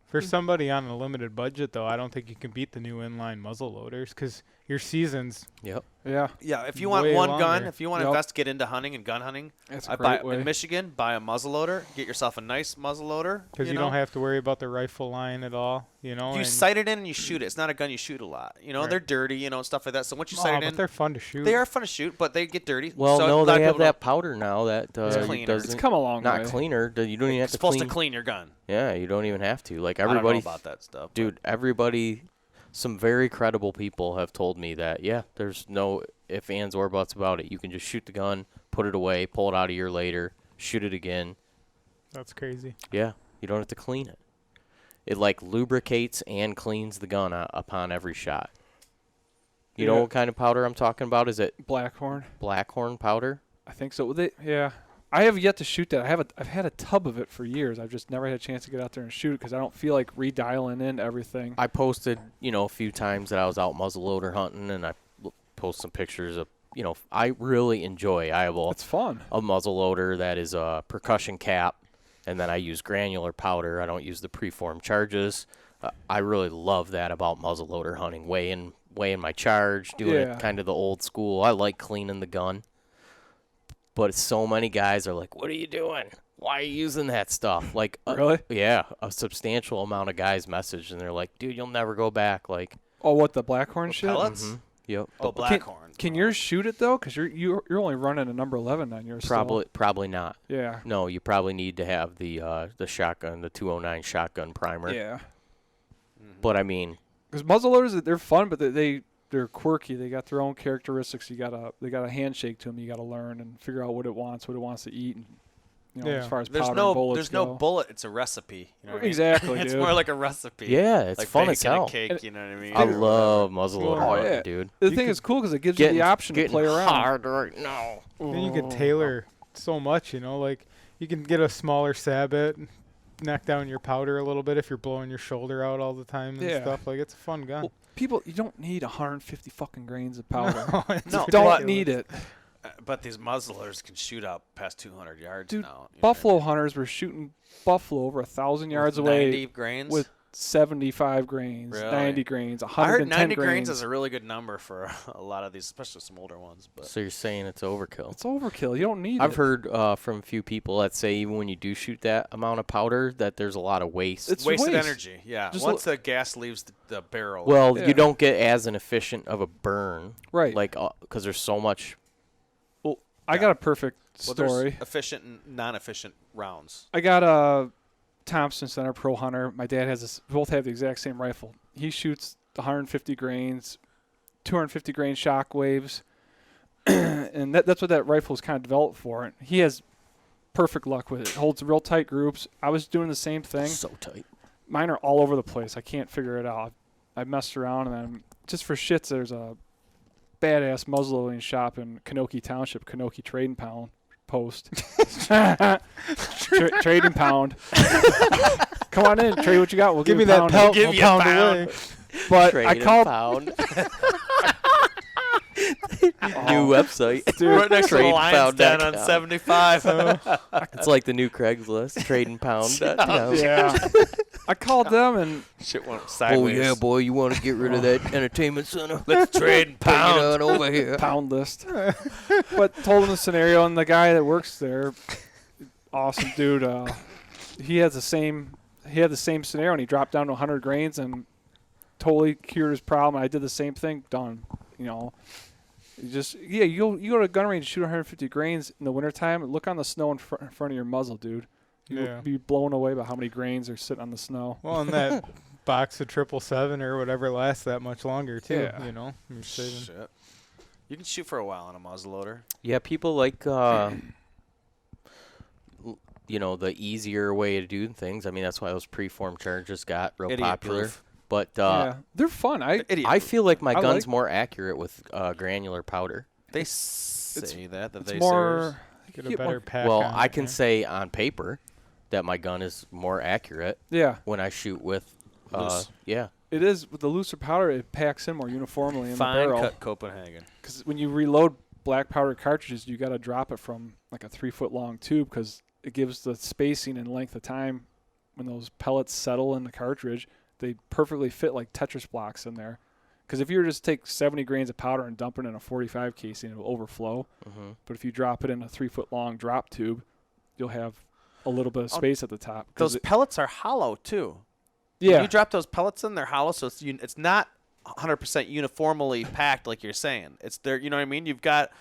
For somebody on a limited budget though, I don't think you can beat the new inline muzzle loaders because your seasons. Yep. Yeah, Yeah, if you want Way one gun, longer. if you want to Yep. investigate into hunting and gun hunting, that's a I great buy way. in Michigan. Buy a muzzleloader. Get yourself a nice muzzleloader. Because you know? don't have to worry about the rifle line at all, you know. You and sight it in and you shoot it. It's not a gun you shoot a lot. You know, Right. they're dirty, you know, and stuff like that. So once you oh, sight it but in, they're fun to shoot. they are fun to shoot, but they get dirty. Well, so a no, lot of they have people that powder now that cleaner. doesn't. It's come a long not way. cleaner. You don't even have It's to supposed clean. to clean your gun. Yeah, you don't even have to. Like I don't know everybody, about that stuff. dude. Everybody, some very credible people have told me that. Yeah, there's no ifs, ands, or buts about it. You can just shoot the gun, put it away, pull it out a year later, shoot it again. That's crazy. Yeah, you don't have to clean it. It like lubricates and cleans the gun upon every shot. You know Yeah. what kind of powder I'm talking about? Is it Blackhorn. Blackhorn powder? I think so. Yeah. I have yet to shoot that. I've had a tub of it for years. I've just never had a chance to get out there and shoot it because I don't feel like redialing in everything. I posted, a few times that I was out muzzleloader hunting, and I post some pictures of, I really enjoy. I have It's fun. a muzzleloader that is a percussion cap, and then I use granular powder. I don't use the preformed charges. I really love that about muzzleloader hunting. Weighing my charge, doing Yeah. it kind of the old school. I like cleaning the gun. But so many guys are like, "What are you doing? Why are you using that stuff?" Like, Really? Yeah, a substantial amount of guys message, and they're like, "Dude, you'll never go back." Like, Oh, what, the Blackhorn shit? Pellets? yep, Oh, Can- Blackhorn. Can yours shoot it though? Because you're only running a number 11 on yours. still. probably not. Yeah. No, you probably need to have the shotgun, the 209 shotgun primer. Yeah. But I mean, Because muzzleloaders, they're fun, but they're quirky. They got their own characteristics. They got a handshake to them. You got to learn and figure out what it wants to eat, and Yeah. as far as There's powder and bullets there's no go. bullet. It's a recipe. You know what I mean? Exactly, It's dude. more like a recipe. yeah, it's like fun as baking a hell. cake. And- You know what I mean? I Or whatever. love muzzleloader Oh, hunting, yeah. dude. The You thing could is cool because it gives you the option to getting play around. hard right now. Then you can tailor so much, like you can get a smaller sabit, knock down your powder a little bit if you're blowing your shoulder out all the time and Yeah. stuff. Like it's a fun gun. Well, people, you don't need 150 fucking grains of powder. It's No, Don't ridiculous. need it. But these muzzlers can shoot out past 200 yards Dude, now. you know what I Buffalo mean? hunters were shooting buffalo over 1,000 yards With away 90 grains. with 75 grains, Really? 90 grains, I 110 heard 90 grains grains. is a really good number for a lot of these, especially some older ones. But So you're saying it's overkill? It's overkill. You don't need I've it. heard from a few people that say even when you do shoot that amount of powder, that there's a lot of waste. It's wasted waste. energy. Yeah. Just Once the gas leaves the barrel. Well, Yeah. you don't get as an efficient of a burn, Right. like because there's so much. Well, I Yeah. got a perfect Well, story. there's efficient and non-efficient rounds. I got a Thompson Center Pro Hunter. My dad has this. Both have the exact same rifle. He shoots 150 grains, 250 grain shock waves, and that's what that rifle is kind of developed for. And he has perfect luck with it. Holds real tight groups. I was doing the same thing. So tight. Mine are all over the place. I can't figure it out. I messed around, and then just for shits, there's a badass muzzleloading shop in Kanoki Township, Kanoki Trade and Pound Post. Trade and Pound. Come on in, trade what you got. We'll Give me you a that pound. pelt. Give We'll you a pound pound. away. But Trade I and called. pound. New website. Right next to the Trade Lions pound Den dot on com. 75. It's like the new Craigslist. Trade and pound. Yeah. I called them and Shit went Oh sideways. yeah, boy! You want to get rid of that entertainment center? Let's trade and Bring it pound. on over here. pound list. But told them the scenario, and the guy that works there awesome dude. He had the same scenario, and he dropped down to 100 grains and totally cured his problem. I did the same thing. Done. You know, you go to a gun range, shoot 150 grains in the wintertime, and look on the snow in front of your muzzle, dude. You'll be blown away by how many grains are sitting on the snow. Well, and that box of 777 or whatever lasts that much longer too. Yeah. You know, you're saving. Shit. You can shoot for a while on a muzzleloader. Yeah, people like you know, the easier way to do things. I mean, that's why those preform charges got real Idiot popular. proof. But Yeah, they're fun. I feel like my I gun's like- more accurate with granular powder. They say that it's they more. Get a get better more- pack. Well, on I it, can yeah. say on paper that my gun is more accurate Yeah, when I shoot with Loose. yeah. it is. With the looser powder, it packs in more uniformly in the Fine barrel. cut Copenhagen. Because when you reload black powder cartridges, you got to drop it from like a 3-foot long tube because it gives the spacing and length of time when those pellets settle in the cartridge. They perfectly fit like Tetris blocks in there. Because if you were to just take 70 grains of powder and dump it in a 45 casing, it will overflow. Mm-hmm. But if you drop it in a 3-foot long drop tube, you'll have a little bit of space at the top. 'Cause Those pellets are hollow too. yeah, When you drop those pellets in, they're hollow, so it's not 100% uniformly packed like you're saying. It's there. You know what I mean? You've got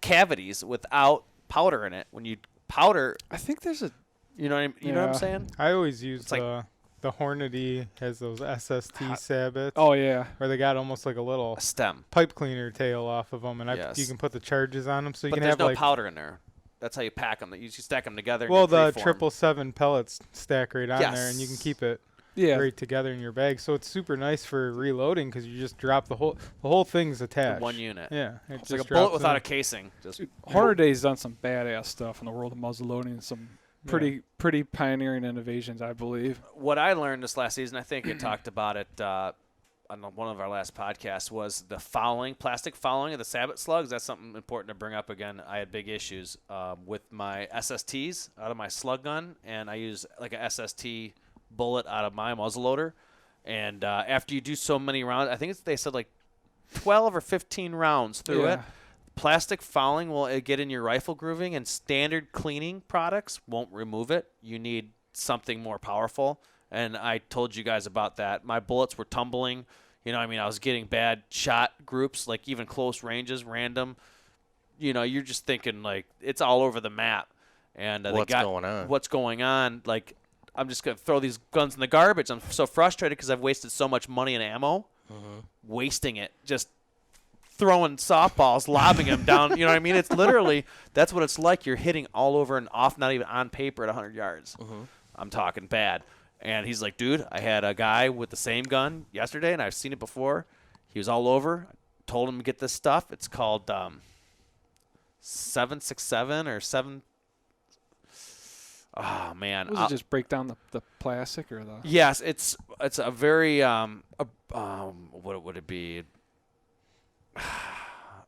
cavities without powder in it. When you powder, I think there's a you know what you know what I'm Yeah. saying? I always use It's like- the Hornady has those SST sabots oh yeah, where they got almost like a little A stem. pipe cleaner tail off of them, and Yes. you can put the charges on them, so you But can there's have no like powder in there. That's how you pack them. You stack them together. and well you the freeform. 777 pellets stack right on there, and you can Yes. keep it yeah. right together in your bag. So it's super nice for reloading because you just drop the whole thing's In attached. one unit. Yeah, it It's like a just bullet drops without in. a casing. Just Hornaday's done some badass stuff in the world of muzzleloading. Some pretty pioneering innovations, I believe. What I learned this last season, I think it talked about it on one of our last podcasts, was the fouling, plastic fouling of the sabot slugs. That's something important to bring up again. I had big issues with my SSTs out of my slug gun, and I use like a SST bullet out of my muzzleloader. And after you do so many rounds, I think they said like 12 or 15 rounds through it. Plastic fouling will get in your rifle grooving, and standard cleaning products won't remove it. You need something more powerful, and I told you guys about that. My bullets were tumbling. You know, I mean, I was getting bad shot groups, like even close ranges, random. You know, you're just thinking like it's all over the map. And What's going on? What's going on? Like, I'm just gonna throw these guns in the garbage. I'm so frustrated because I've wasted so much money and ammo, wasting it, just throwing softballs, lobbing them down. You know what I mean? It's literally that's what it's like. You're hitting all over and off, not even on paper at 100 yards. I'm talking bad. And he's like, dude, I had a guy with the same gun yesterday, and I've seen it before. He was all over. I told him to get this stuff. It's called 767 or 7. Oh man, Was it just break down the plastic or the? yes, it's a very what would it be?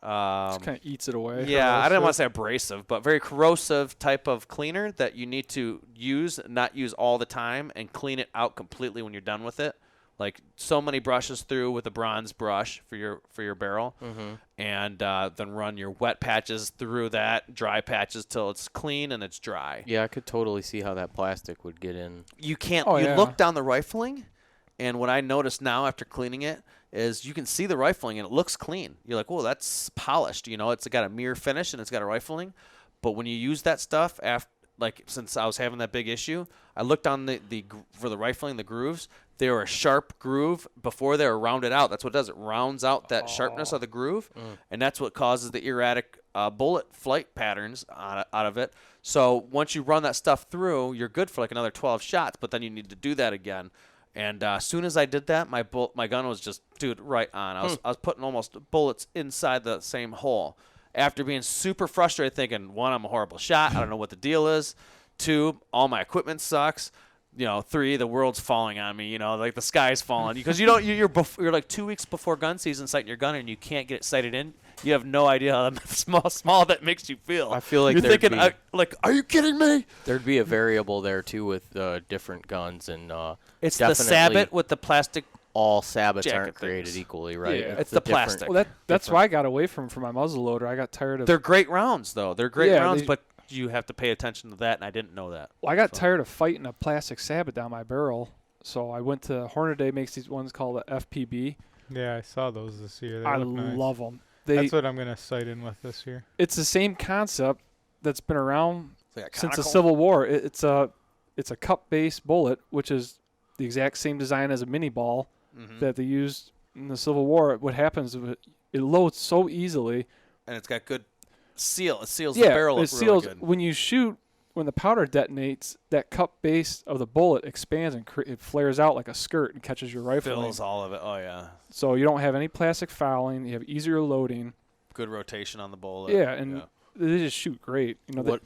Just kind of eats it away. Yeah, I didn't want to say abrasive, but very corrosive type of cleaner that you need to use, not use all the time, and clean it out completely when you're done with it. Like so many brushes through with a bronze brush for your barrel, and then run your wet patches through that, dry patches till it's clean and it's dry. Yeah, I could totally see how that plastic would get in. You can't. Oh, you yeah. look down the rifling, and what I noticed now after cleaning it is you can see the rifling and it looks clean. You're like, "Whoa, that's polished." You know, it's got a mirror finish and it's got a rifling. But when you use that stuff, since I was having that big issue, I looked on for the rifling, the grooves. They were a sharp groove before they were rounded out. That's what it does. It rounds out that sharpness of the groove, and that's what causes the erratic bullet flight patterns out of it. So once you run that stuff through, you're good for like another 12 shots, but then you need to do that again. And as soon as I did that, my gun was just, dude, right on. I was putting almost bullets inside the same hole. After being super frustrated, thinking, 1, I'm a horrible shot. I don't know what the deal is. 2, all my equipment sucks. 3, the world's falling on me. Like the sky's falling because you're like 2 weeks before gun season, sighting your gun, and you can't get it sighted in. You have no idea how small that makes you feel. I feel like you're there'd thinking, are you kidding me? There'd be a variable there too with different guns, and It's the definitely sabot with the plastic. all sabots jacket aren't created things. equally, right? Yeah. It's the different- plastic. Well, that's why I got away from for my muzzleloader. I got tired of. They're great rounds, though. They're great Yeah, rounds, they- but you have to pay attention to that, and I didn't know that. Well, I got So- tired of fighting a plastic sabot down my barrel, so I went to Hornady. Makes these ones called the FPB. Yeah, I saw those this year. They I look nice. love them. That's what I'm gonna sight in with this year. It's the same concept that's been around Like a since the conical? Civil War. It's a cup-based bullet, which is the exact same design as a mini ball Mhm. that they used in the Civil War. What happens is it loads so easily. And it's got good seal. It seals Yeah, the barrel it up seals really good. when you shoot. When the powder detonates, that cup base of the bullet expands and it flares out like a skirt and catches your rifle. Fills all of it. Oh, yeah. So you don't have any plastic fouling. You have easier loading. Good rotation on the bullet. Yeah, and they just shoot great. You know,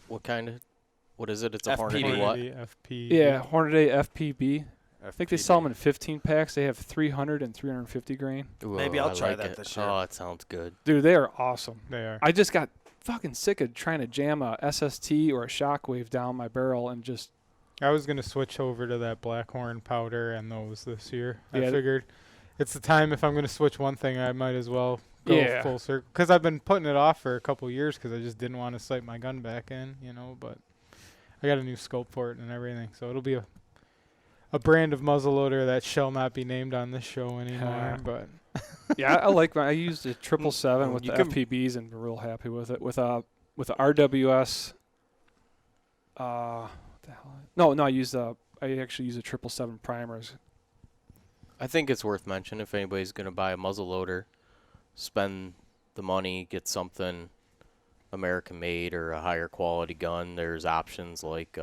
what is it? It's a FPV. Hornady what? Hornady FP. yeah, Hornady FPB. I think they sell them FPV. in 15 packs. They have 300 and 350 grain. Maybe Ooh, I'll I try like that it. this year. Oh, it sounds good. Dude, they are awesome. They are. I just got fucking sick of trying to jam a SST or a Shockwave down my barrel and just I was gonna switch over to that Blackhorn powder and those this year. I Yeah. figured it's the time. If I'm gonna switch one thing, I might as well go Yeah. full circle. Because I've been putting it off for a couple years because I just didn't want to sight my gun back in, But I got a new scope for it and everything, so it'll be a brand of muzzleloader that shall not be named on this show anymore. But yeah, I like I used a 777 with You the can- FPBs and real happy with it. With a RWS. What the hell? No, I actually use a 777 primers. I think it's worth mentioning if anybody's going to buy a muzzleloader, spend the money, get something American made or a higher quality gun. There's options like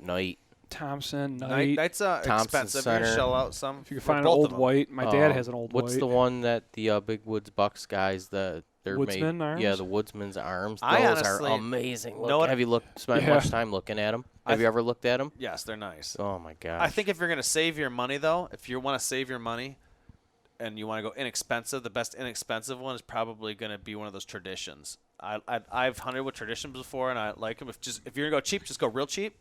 Knight. Thompson, Night, Knight. Knight's Thompson expensive. Center. You shell out some. If you can for find an both old of them. white, my dad has an old What's white. the one that the Big Woods Bucks guys that they're Woodsman made? Yeah, arms? the Woodsman's arms. I Those honestly are amazing. know what- Have you spent Yeah. much time looking at them? Have you ever looked at them? Yes, they're nice. Oh my gosh. I think if you're going to save your money, though, if you want to save your money and you want to go inexpensive, the best inexpensive one is probably going to be one of those traditions. I've hunted with traditions before, and I like them. If you're going to go cheap, just go real cheap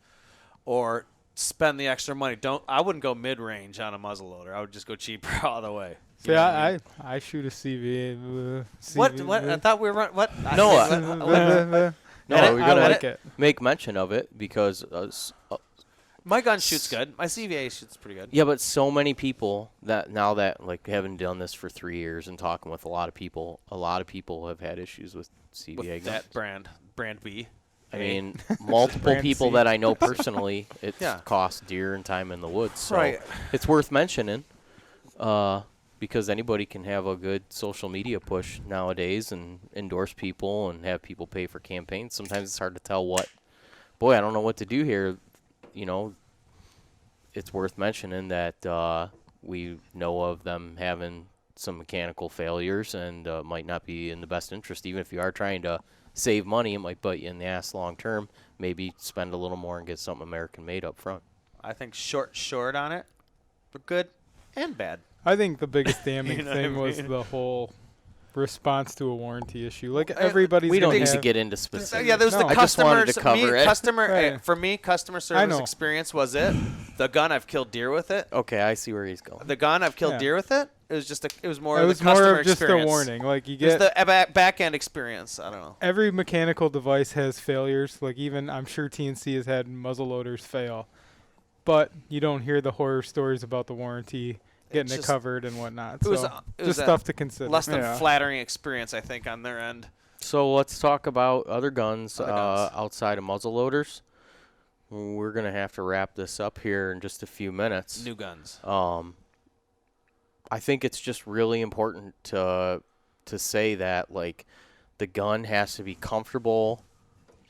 or spend the extra money. I wouldn't go mid-range on a muzzleloader. I would just go cheaper all the way. see, I shoot a CV. What? I thought we were run. What? No, What? No, And we're I gonna like it. make mention of it because My gun shoots good. My CVA shoots pretty good. yeah, but so many people that now that like having done this for 3 years and talking with a lot of people have had issues with CVA With guns. that brand B. I mean, multiple Brand people C. that I know personally, it's Yeah. cost deer and time in the woods. So Right. it's worth mentioning because anybody can have a good social media push nowadays and endorse people and have people pay for campaigns. Sometimes it's hard to tell boy, I don't know what to do here. It's worth mentioning that we know of them having some mechanical failures and might not be in the best interest. Even if you are trying to save money, it might bite you in the ass long term. Maybe spend a little more and get something American made up front. I think short on it, but good and bad. I think the biggest damning You know what I thing was mean? the whole response to a warranty issue. Like everybody's We don't gonna need to have- get into specifics. Yeah, there was No. the I just wanted customers. to cover it. For me, customer I service know. experience was it. The gun, I've killed deer with it. Okay, I see where he's going. The gun, I've killed Yeah. deer with it. It was just it was more It of was the customer more of just experience. a warning. Like you It was get the back end experience. I don't know. every mechanical device has failures. Like even I'm sure TNC has had muzzleloaders fail, but you don't hear the horror stories about the warranty getting it just- covered and whatnot. It was So it was just a stuff to consider. less than Yeah. flattering experience, I think, on their end. So let's talk about other guns, Other guns. outside of muzzleloaders. We're gonna have to wrap this up here in just a few minutes. New guns. I think it's just really important to say that like the gun has to be comfortable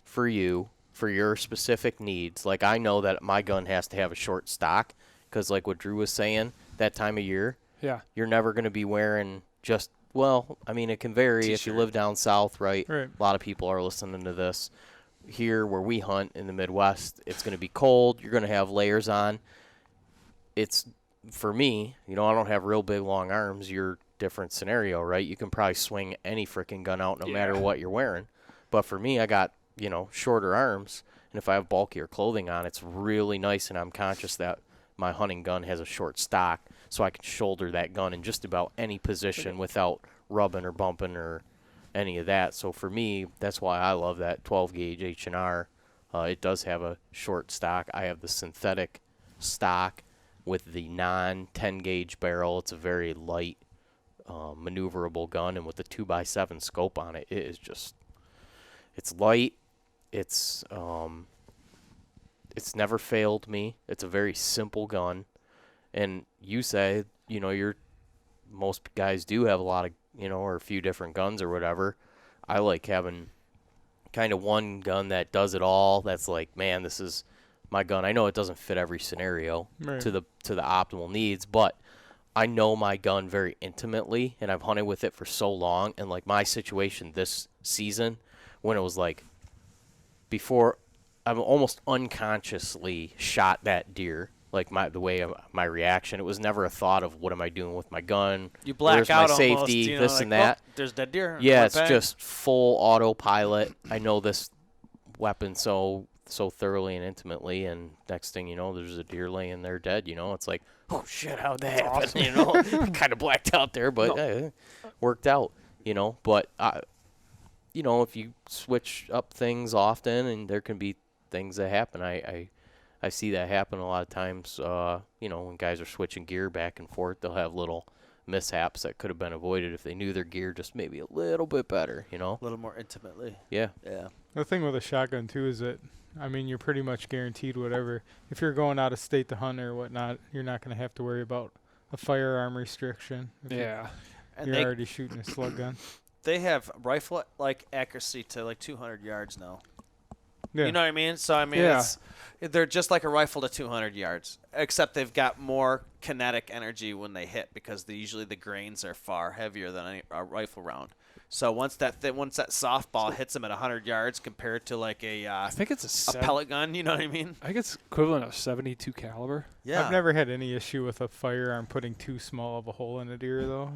for you for your specific needs. Like I know that my gun has to have a short stock because like what Drew was saying, that time of year, Yeah. you're never going to be wearing just I mean it can vary if you T-shirt. live down south, right? Right. A lot of people are listening to this. Here where we hunt in the Midwest, it's going to be cold. You're going to have layers on. It's for me, I don't have real big long arms. You're different scenario, right? You can probably swing any freaking gun out no matter what you're wearing. But for me, I got, shorter arms, and if I have bulkier clothing on, it's really nice, and I'm conscious that my hunting gun has a short stock, so I can shoulder that gun in just about any position without rubbing or bumping or any of that. So for me, that's why I love that 12 gauge H&R. It does have a short stock. I have the synthetic stock with the non 10 gauge barrel. It's a very light, maneuverable gun, and with the 2x7 scope on it, it is just, it's light. It's never failed me. It's a very simple gun. And you say, most guys do have a lot of, or a few different guns or whatever. I like having kind of one gun that does it all. That's like, man, this is my gun. I know it doesn't fit every scenario to the optimal needs, but I know my gun very intimately, and I've hunted with it for so long. And like my situation this season, when it was like before, I've almost unconsciously shot that deer. Like my reaction, it was never a thought of what am I doing with my gun. You black Where's out my safety, almost, this like, and that. Oh, there's that deer. Yeah, One it's bang. just full autopilot. I know this weapon so thoroughly and intimately, and next thing you know, there's a deer laying there dead. It's like, oh shit, how'd that happen? Kind of blacked out there, but worked out. But if you switch up things often, and there can be things that happen. I see that happen a lot of times. When guys are switching gear back and forth, they'll have little mishaps that could have been avoided if they knew their gear just maybe a little bit better. A little more intimately. Yeah. Yeah. The thing with a shotgun too is that, you're pretty much guaranteed whatever. If you're going out of state to hunt or whatnot, you're not going to have to worry about a firearm restriction. If Yeah. And you're they already shooting a slug gun. they have rifle-like accuracy to like 200 yards now. Yeah. You know what I mean? So Yeah. they're just like a rifle to 200 yards, except they've got more kinetic energy when they hit because usually the grains are far heavier than a rifle round. So once that softball hits them at 100 yards compared to like I think it's a pellet gun, you know what I mean? I think it's equivalent of 72 caliber. Yeah. I've never had any issue with a firearm putting too small of a hole in a deer, though.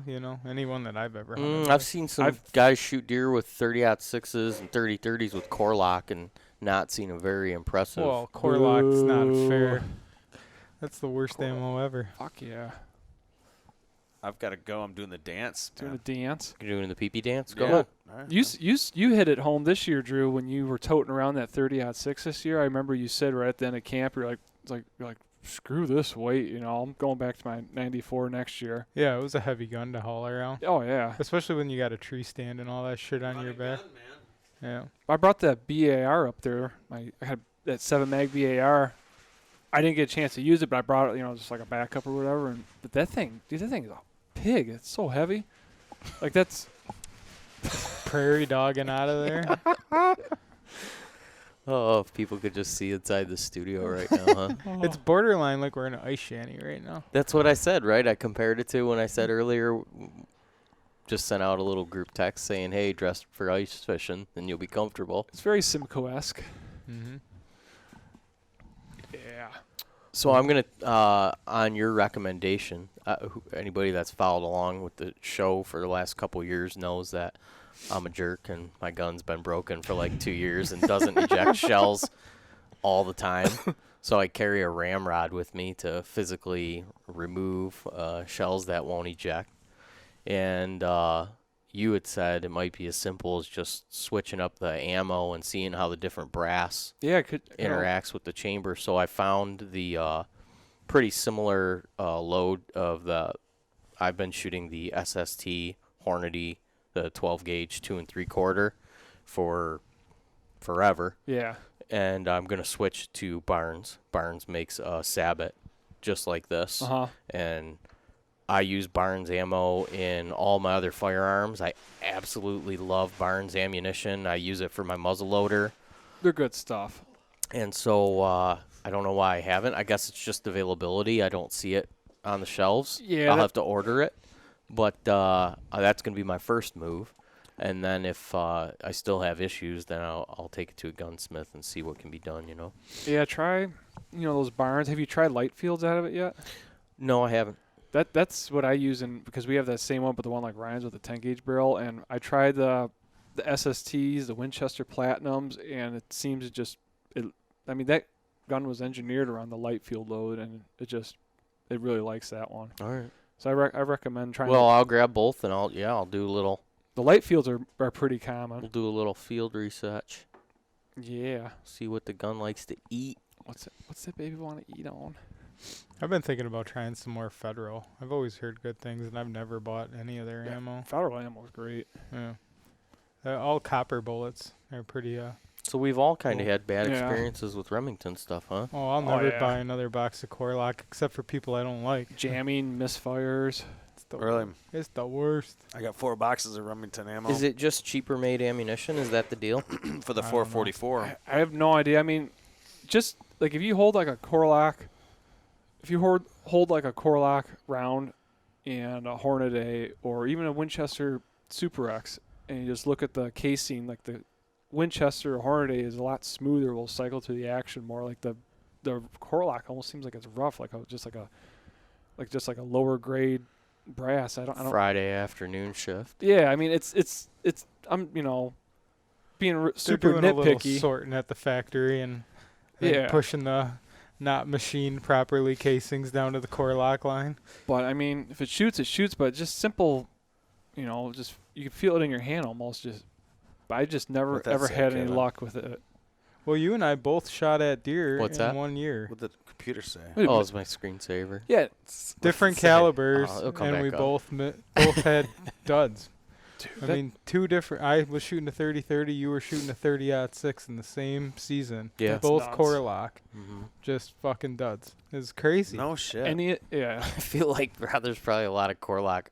Anyone that I've ever hunted. I've seen some guys shoot deer with 30-06s and 30-30s with core lock and not seen a very impressive. Well, core lock's not Boo. fair. That's the worst ammo ever. Fuck yeah. I've got to go. I'm doing the dance. Doing man. a dance. You're doing the pee-pee dance? Go Yeah. ahead. All right. You hit it home this year, Drew, when you were toting around that 30-06 this year. I remember you said right at the end of camp, you're like, screw this weight, I'm going back to my 94 next year. Yeah, it was a heavy gun to haul around. Oh yeah. Especially when you got a tree stand and all that shit on your back. Yeah. I brought that BAR up there. I had that 7 mag BAR. I didn't get a chance to use it, but I brought it, just like a backup or whatever. But that thing, dude, that thing is a pig. It's so heavy. Like that's Prairie dogging out of there. Oh, if people could just see inside the studio right now, huh? It's borderline like we're in an ice shanty right now. That's what I said, right? I compared it to when I said earlier, just sent out a little group text saying, hey, dress for ice fishing, and you'll be comfortable. it's very Simcoe-esque. Mm-hmm. Yeah. So I'm going to, on your recommendation, anybody that's followed along with the show for the last couple years knows that I'm a jerk and my gun's been broken for like 2 years and doesn't eject shells all the time. So I carry a ramrod with me to physically remove shells that won't eject. And you had said it might be as simple as just switching up the ammo and seeing how the different brass Yeah, it could interacts with the chamber. So I found the pretty similar load of the. I've been shooting the SST Hornady, the 12 gauge 2 3/4 for forever. Yeah. And I'm gonna switch to Barnes. Barnes makes a Sabot just like this, and I use Barnes ammo in all my other firearms. I absolutely love Barnes ammunition. I use it for my muzzleloader. They're good stuff. And so I don't know why I haven't. I guess it's just availability. I don't see it on the shelves. Yeah, I'll have to order it. But that's going to be my first move. And then if I still have issues, then I'll take it to a gunsmith and see what can be done, Yeah, try, those Barnes. Have you tried light fields out of it yet? No, I haven't. That's what I use because we have that same one, but the one like Ryan's with the 10 gauge barrel. And I tried the SSTs, the Winchester Platinums, and it seems to just that gun was engineered around the light field load, and it really likes that one. All right. So I recommend trying. Well, I'll grab both, and I'll do a little The light fields are pretty We'll common. do a little field research. Yeah. See what the gun likes to eat. What's that baby want to eat on? I've been thinking about trying some more Federal. I've always heard good things, and I've never bought any of their ammo. Federal ammo is great. Yeah. All copper bullets. They're pretty. So we've all kind of Cool. had bad Yeah. experiences with Remington stuff, huh? Oh, I'll Oh, never yeah. buy another box of Corlock except for people I don't like. Jamming, misfires. It's the Really? It's the worst. I got 4 boxes of Remington ammo Is it just cheaper made ammunition? Is that the deal? for the I don't know. 444. I have no idea. I mean, just like if you hold like a Corlock, if you hold like a Corlock round and a Hornady or even a Winchester Super X, and you just look at the casing, like the Winchester or Hornady is a lot smoother. Will cycle through the action more. Like the Corlock almost seems like it's rough, just like a lower grade brass. I don't. Friday afternoon shift. Yeah, I mean it's. I'm being They're super doing a little nitpicky. sorting at the factory and then Yeah. pushing the not machined properly casings down to the Corlock line. But I mean, if it shoots, it shoots. But just simple, just you can feel it in your hand almost. I just never With that ever said, had any Kevin. luck with it. Well, you and I both shot at deer What's in that? 1 year. What did the computer say? Oh, it's my screensaver. Yeah, Different What's it say? calibers, Oh, it'll come and back we up. both had duds. dude, I that- mean, two different. I was shooting a 30-30. You were shooting a 30-06 in the same season. Yeah. That's both nuts. Corlock, Mm-hmm. just fucking duds. It's crazy. No shit. yeah. I feel like there's probably a lot of Corlock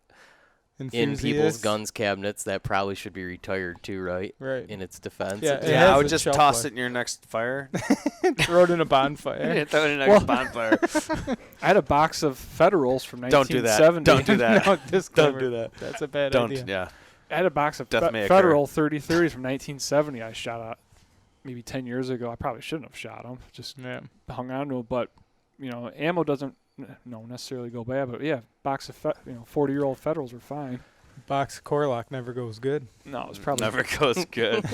in people's Enthusiasts. guns cabinets that probably should be retired too, right? Right. In its defense. Yeah, It's- it yeah, has I would the just shelf toss life. it in your next fire. Throw it in a bonfire. Throw it in your Well- next bonfire. I had a box of Federals from Don't do that. 1970. Don't do that. No, disclaimer. Don't do that. That's a bad Don't. idea. Yeah. I had a box of Death may occur. Federal 30-30s from 1970. I shot at maybe 10 years ago. I probably shouldn't have shot them. Just Yeah. hung on to them. But ammo doesn't necessarily go bad. But yeah, box of 40-year-old Federals were fine. Box of Corlock never goes good. No, it's probably Never goes good.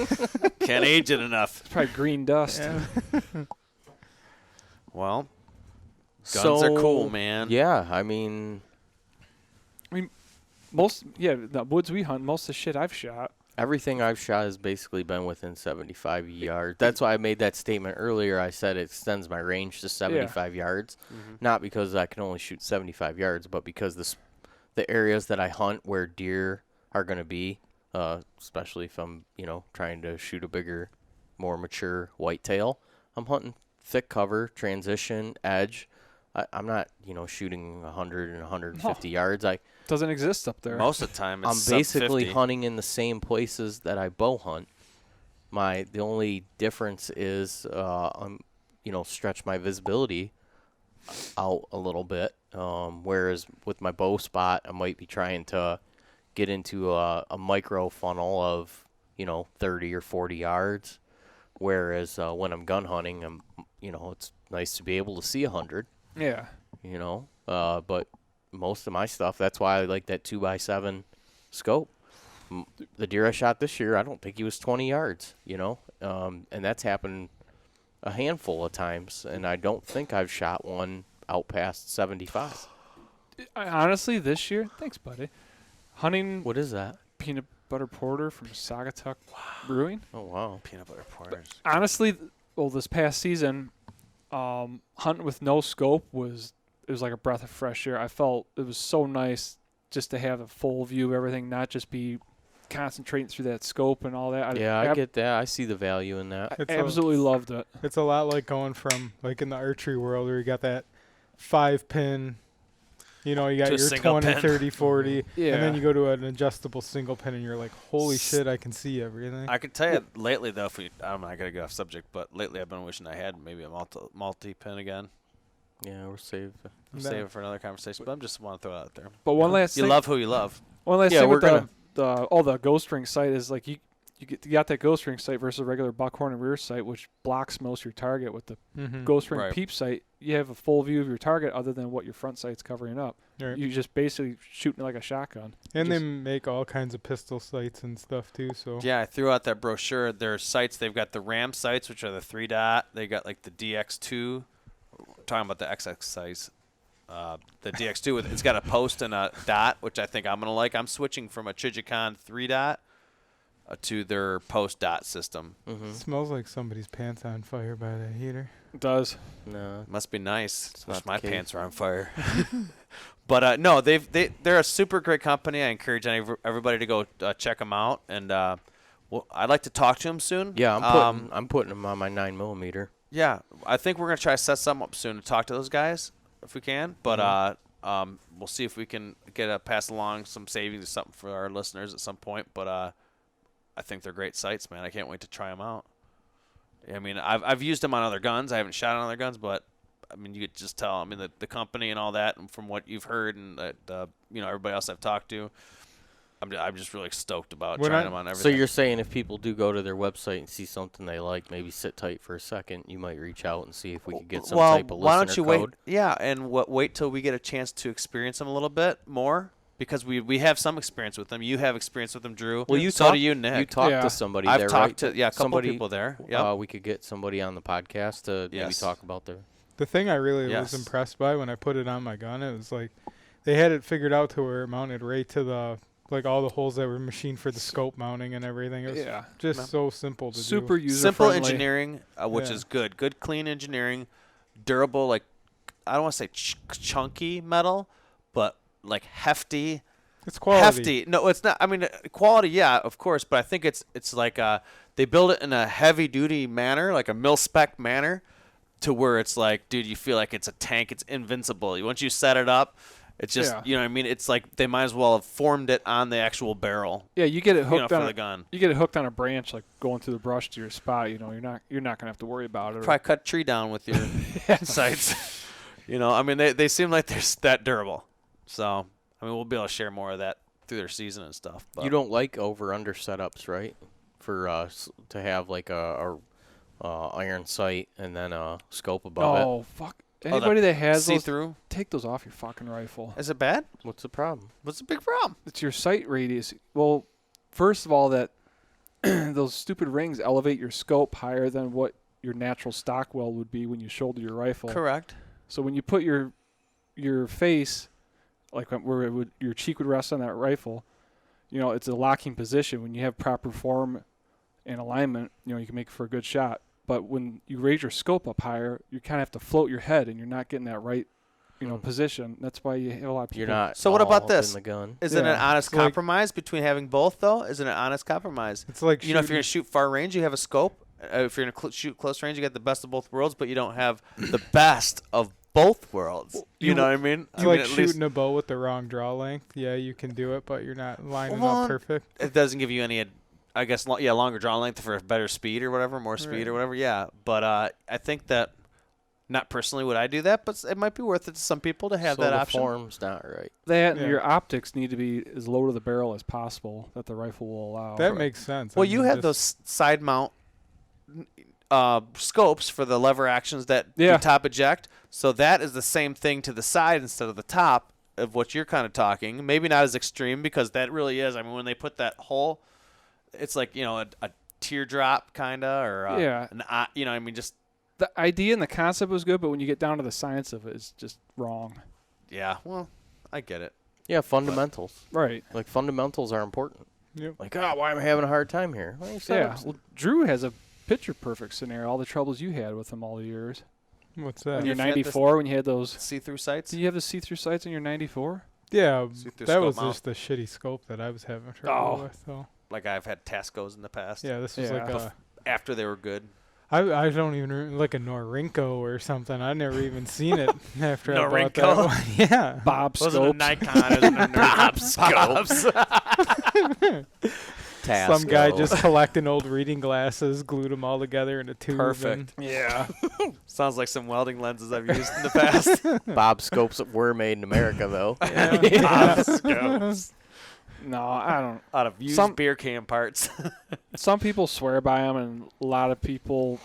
Can't age it enough. It's probably green dust. Yeah. Well, guns are cool, So, man. Yeah, I mean, The woods we hunt, most of the shit I've shot. everything I've shot has basically been within 75 yards. That's why I made that statement earlier. I said it extends my range to 75 yards. Mhm. Not because I can only shoot 75 yards, but because the areas that I hunt where deer are going to be, especially if I'm, trying to shoot a bigger, more mature whitetail, I'm hunting thick cover, transition, edge. I'm not, shooting 100 and 150 yards. Doesn't exist up there. Most of the time, it's I'm sub basically 50. hunting in the same places that I bow hunt. The only difference is I'm stretch my visibility out a little bit. Whereas with my bow spot, I might be trying to get into a micro funnel of 30 or 40 yards. Whereas when I'm gun hunting, it's nice to be able to see 100. Yeah. But most of my stuff, that's why I like that 2x7 scope. The deer I shot this year, I don't think he was 20 yards, and that's happened a handful of times, and I don't think I've shot one out past 75. Honestly, this year, thanks, buddy. Hunting What is that? peanut butter porter from Saugatuck Brewing. Oh, wow. Peanut butter porters. Honestly, this past season, hunting with no scope was like a breath of fresh air. I felt it was so nice just to have a full view of everything, not just be concentrating through that scope and all that. I get that. I see the value in that. I It's a- absolutely loved it. It's a lot like going from, like in the archery world where you got that 5-pin, you got To a your single 20, pin. 30, 40, Yeah. and then you go to an adjustable single pin and you're like, holy shit, I can see everything. I could tell you lately, though, I'm not going to get off subject, but lately I've been wishing I had maybe a multi-pin again. Yeah, we're saved. I'll No. save it for another conversation, but I just want to throw it out there. But one last You thing, love who you love. one last Yeah, thing we're with the ghost ring sight is like you got that ghost ring sight versus a regular buckhorn and rear sight, which blocks most of your target. With the Mm-hmm. ghost ring Right. peep sight, you have a full view of your target other than what your front sight's covering up. Right. You just basically shooting like a shotgun. And they just- make all kinds of pistol sights and stuff too. So Yeah, I threw out that brochure. Their sights, they've got the RAM sights, which are the 3-dot. They got like the DX2. We're talking about the XX size. the DX2 it's got a post and a dot, which I think I'm gonna like. I'm switching from a Trijicon 3-dot to their post dot system. It smells like somebody's pants on fire by that heater. It does. No. Must be nice. not Wish the my case. pants were on fire. But no, they're a super great company. I encourage everybody to go check them out. And well, I'd like to talk to them soon. Yeah, I'm putting them on my 9mm. Yeah, I think we're gonna try to set something up soon to talk to those guys if we can. But we'll see if we can pass along some savings or something for our listeners at some point. But I think they're great sights, man. I can't wait to try them out. I mean, I've used them on other guns. I haven't shot on other guns, but I mean, you could just tell. I mean, the company and all that, and from what you've heard, and everybody else I've talked to, I'm just really stoked about trying them on So everything. you're saying if people do go to their website and see something they like, maybe sit tight for a second, you might reach out and see if we could get some type of why listener don't you code. wait? Yeah, and wait till we get a chance to experience them a little bit more, because we have some experience with them. You have experience with them, Drew. Well, you so talk- do you, Nick. You talked Yeah. to somebody I've there, talked right? to a couple somebody, people there. Yep. We could get somebody on the podcast to maybe Yes. talk about their. The thing I really Yes. was impressed by when I put it on my gun, it was like they had it figured out to where it mounted right to the all the holes that were machined for the scope mounting and everything. It was Yeah. just so simple to Super do. user Simple friendly. engineering, which Yeah. is good. Good, clean engineering, durable. Like I don't want to say chunky metal, but like hefty. It's quality. Hefty. No, it's not. I mean, quality, yeah, of course, but I think it's like they build it in a heavy duty manner, like a mil spec manner, to where it's like, dude, you feel like it's a tank. It's invincible. Once you set it up, it's just Yeah. you know what I mean. It's like they might as well have formed it on the actual barrel. Yeah, you get it You know, hooked for on the gun. You get it hooked on a branch, like going through the brush to your spot. You're not gonna have to worry about it. Try cut a tree down with your sights. I mean, they seem like they're that durable. So I mean, we'll be able to share more of that through their season and stuff. But You don't like over/under setups, right? For to have like a iron sight and then a scope above it. Oh fuck! Anybody that has see those, through. take those off your fucking rifle. Is it bad? What's the problem? What's the big problem? It's your sight radius. Well, first of all, that those stupid rings elevate your scope higher than what your natural stock weld would be when you shoulder your rifle. Correct. So when you put your face, like where your cheek would rest on that rifle, it's a locking position. When you have proper form and alignment, you can make for a good shot. But when you raise your scope up higher, you kind of have to float your head, and you're not getting that right, position. That's why you have a lot of people. You're not. So what all about up this? In the gun. Isn't it an Yeah, honest it's like- compromise between having both, though? Isn't it an honest compromise? It's like If you're going to shooting- shoot far range, you have a scope. If you're going to shoot close range, you get the best of both worlds, but you don't have the best of both worlds. You know what I mean? It's I mean, like at shooting least a bow with the wrong draw length. Yeah, you can do it, but you're not lining Well, up perfect. it doesn't give you any, I guess, longer draw length for better speed or whatever, more speed Right. or whatever. Yeah, but I think that, not personally would I do that, but it might be worth it to some people to have so that the option. form's not right. That and Yeah. your optics need to be as low to the barrel as possible that the rifle will allow. That makes sense. Well, I you mean, have those side mount scopes for the lever actions that do Yeah. top eject. So that is the same thing to the side instead of the top of what you're kind of talking. Maybe not as extreme, because that really is. I mean, when they put that hole, it's like, a teardrop kind of, or Yeah. an eye, I mean, just, The idea and the concept was good, but when you get down to the science of it, it's just wrong. yeah, well, I get it. Yeah, fundamentals. Right. Like fundamentals are important. Yep. Like, why am I having a hard time here? Well, your Yeah. setup's- Well, Drew has a picture perfect scenario. All the troubles you had with him all the years. What's When that? you're If you had this 94, when you had those. See-through sights? Did you have the see-through sights in your 94? Yeah, See-through that scope was mount. just the shitty scope that I was having trouble Oh. with. So Like I've had Tascos in the past. yeah, this was Yeah. like a. After they were good. I don't even like a Norinco or something. I never even seen it after I bought that Norinco? one. Yeah. Bob Wasn't a scopes. Nikon, it was a Bob scopes. Some guy Tasco. just collecting old reading glasses, glued them all together in a tube. Perfect. Yeah. Sounds like some welding lenses I've used in the past. Bob scopes that were made in America, though. Bob scopes. No, I don't. Out of used Some- beer can parts. Some people swear by them, and a lot of people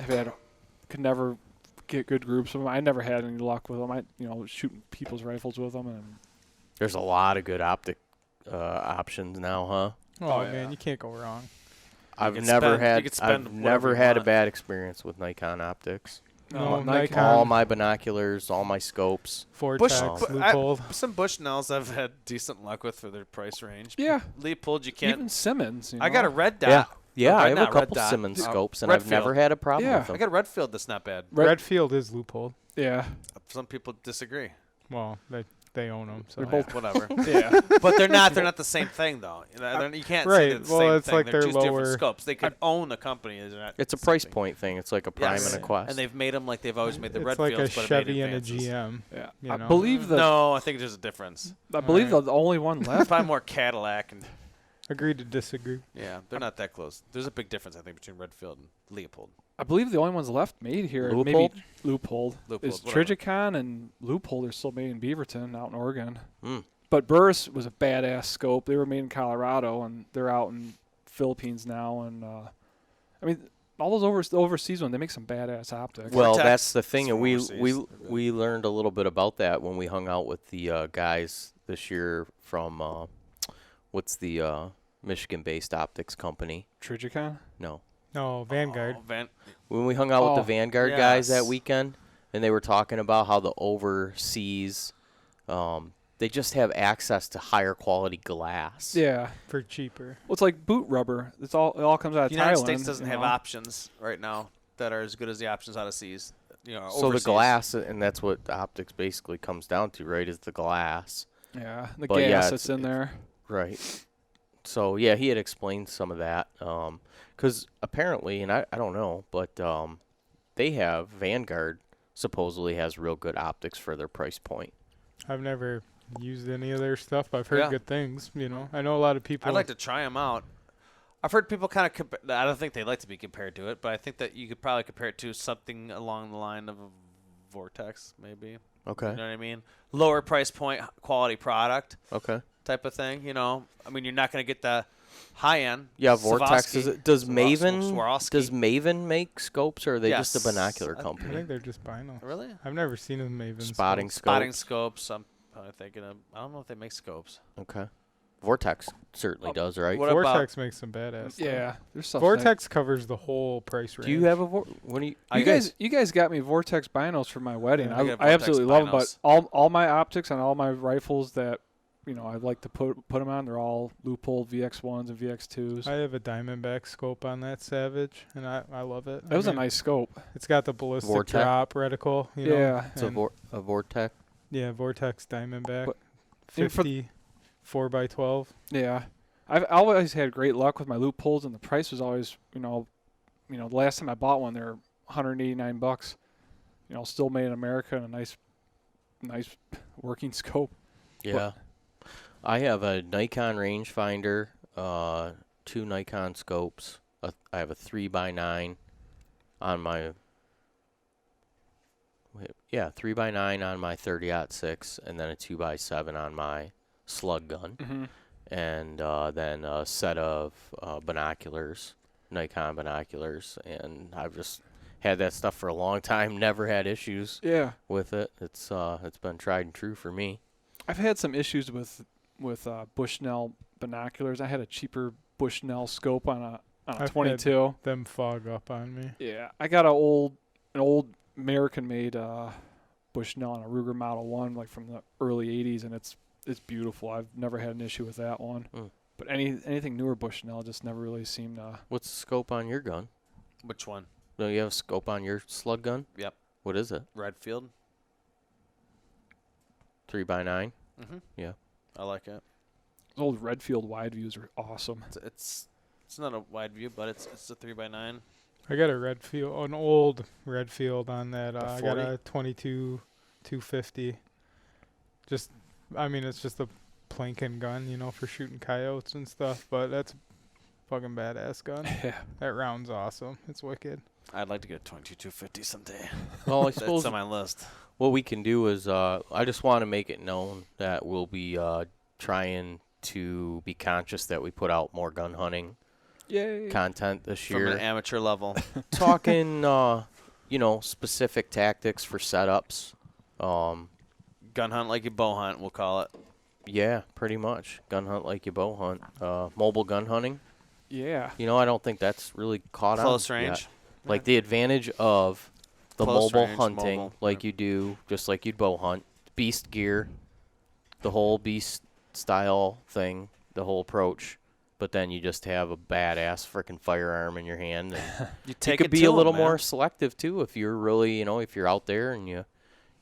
could never get good groups of them. I never had any luck with them. I, shooting people's rifles with them, and There's a lot of good optic options now, huh? Oh, yeah. man, you can't go wrong. I've could never spend- you had could spend I've whatever never you had a want. bad experience with Nikon optics. No, Nikon. All my binoculars, all my scopes. Vortex, Bush- Leupold. Some Bushnells I've had decent luck with for their price range. Yeah. Leopold, you can't. Even Simmons. You I got a know? red dot. Yeah, Or I red- have a not red couple dot. Simmons Uh, scopes, and I've Redfield. never had a problem Yeah. with them. I got a Redfield that's not bad. Redfield is Leupold. Yeah. Some people disagree. Well, they own them. So. They're both- Whatever. Yeah. But they're not. They're not the same thing, though. You can't say Right, they're the well, same it's thing. like they're they're just different lower- scopes. They could own the company. They're not It's a the same price thing. point thing. It's like a Prime Yes. and a Quest. And they've made them like they've always made the It's Redfields, like a but have made Chevy and a advances. GM. Yeah. You I know? believe the No, I think there's a difference. the only one It's left. probably more Cadillac and Agree to disagree. yeah, they're not that close. There's a big difference, I think, between Redfield and Leopold. I believe the only ones left made here. Leupold? Maybe Leupold. Leupold, Is whatever. Trigicon and Leupold are still made in Beaverton, out in Oregon. Mm. But Burris was a badass scope. They were made in Colorado, and they're out in Philippines now. And I mean, all those overseas ones, they make some badass optics. Well, Vortex that's the thing, is and from overseas. we learned a little bit about that when we hung out with the guys this year from what's the Michigan-based optics company? Trigicon. No, No, Vanguard. Oh, when we hung out with Oh, the Vanguard guys that yes. weekend, and they were talking about how the overseas, they just have access to higher quality glass. Yeah. For cheaper. Well, it's like boot rubber. It all comes out of The United Thailand. States doesn't you have know. options right now that are as good as the options out of seas. So overseas. the glass, and that's what the optics basically comes down to, right? Is the glass. Yeah, the But gas yeah, that's in there. Right. So yeah, he had explained some of that. Because apparently, and I don't know, but they have Vanguard supposedly has real good optics for their price point. I've never used any of their stuff, but I've heard Yeah. good things. You know, I know a lot of people. I'd like to try them out. I've heard people kind of. I don't think they like to be compared to it, but I think that you could probably compare it to something along the line of a Vortex, maybe. Okay. You know what I mean? Lower price point, quality product Okay. type of thing. I mean, you're not going to get the high end. Yeah, Vortex. Does Maven Swarovski. make scopes, or are they just a Yes. binocular I I company? think they're just vinyl. Really? I've never seen a Maven Spotting scope. Spotting scopes. scopes. I'm probably thinking of. I don't know if they make scopes. Okay. Vortex certainly does, right? What about- Vortex makes some badass. stuff. Yeah, there's stuff. Vortex covers the whole price range. Do you have a What do you? You guys got me Vortex binos for my wedding. Yeah. I got I absolutely love them. But Vortex all my optics on all my rifles that I like to put them on, they're all Leupold VX1s and VX2s. I have a Diamondback scope on that Savage, and I love it. That was a nice scope. It's got the ballistic Vortex? drop reticle. You know, Yeah. It's a, and- a Vortex. Yeah, Vortex Diamondback. But- and for- 50, 4x12. Yeah, I've always had great luck with my Leupolds, and the price was always the last time I bought one, they were $189. Still made in America, and a nice working scope. Yeah. I have a Nikon rangefinder, 2 Nikon scopes. I have a 3x9 on my. 3x9 on my 30-06, and then a 2x7 on my slug gun, Mm-hmm. and then a set of binoculars, Nikon binoculars, and I've just had that stuff for a long time. Never had issues Yeah, with it. It's been tried and true for me. I've had some issues with Bushnell binoculars. I had a cheaper Bushnell scope on a I've had 22. Them fog up on me. Yeah, I got an old American-made Bushnell on a Ruger Model 1, like from the early 80s, and it's beautiful. I've never had an issue with that one. Mm. But anything newer Bushnell just never really seemed. What's the scope on your gun? Which one? No, you have a scope on your slug gun? Yep. What is it? Redfield. 3x9? Mm-hmm. Yeah. I like it. Those old Redfield wide views are awesome. It's not a wide view, but it's a 3x9. I got a Redfield, an old Redfield on that. A I got 40? a 22 250. It's just a planking gun, for shooting coyotes and stuff. But that's a fucking badass gun. Yeah. That round's awesome. It's wicked. I'd like to get a 22-250 someday. Well, I That's suppose on my list. what we can do is I just want to make it known that we'll be trying to be conscious that we put out more gun hunting Yay. content this From year. an amateur level. Talking, specific tactics for setups. Gun hunt like you bow hunt, we'll call it. Yeah, pretty much. Gun hunt like you bow hunt. Mobile gun hunting. Yeah. I don't think that's really caught on Close yet. range. Like the advantage of the Close mobile range, hunting mobile, like yeah. you do, just like you'd bow hunt, beast gear, the whole beast style thing, the whole approach. But then you just have a badass freaking firearm in your hand. And You you take could it be to a little 'em, more man. selective too if you're really, if you're out there and you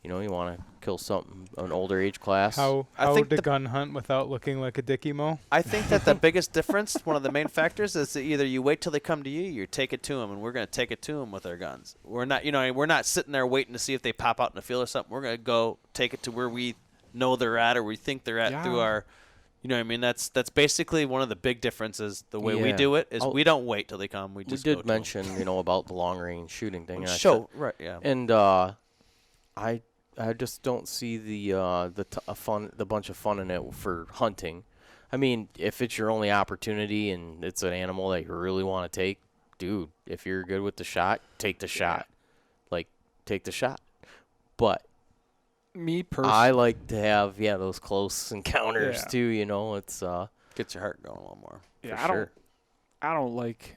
want to kill something, an older age class. How I think to the- gun hunt without looking like a dicky mo? I think that the biggest difference, one of the main factors, is that either you wait till they come to you, you take it to them, and we're going to take it to them with our guns. We're not, we're not sitting there waiting to see if they pop out in the field or something. We're going to go take it to where we know they're at or we think they're at through Yeah. our, That's basically one of the big differances. The way we Yeah. do it is Oh, we don't wait till they come. We We just go did to 'em. mention, about the long range shooting thing. And I said- Show right, yeah. And I just don't see the bunch of fun in it for hunting. I mean, if it's your only opportunity and it's an animal that you really want to take, dude, if you're good with the shot, take the shot. Like, take the shot. But Me personally, I like to have those close encounters Yeah. too. It's Gets your heart going a little more. yeah, for I don't. sure. I don't like.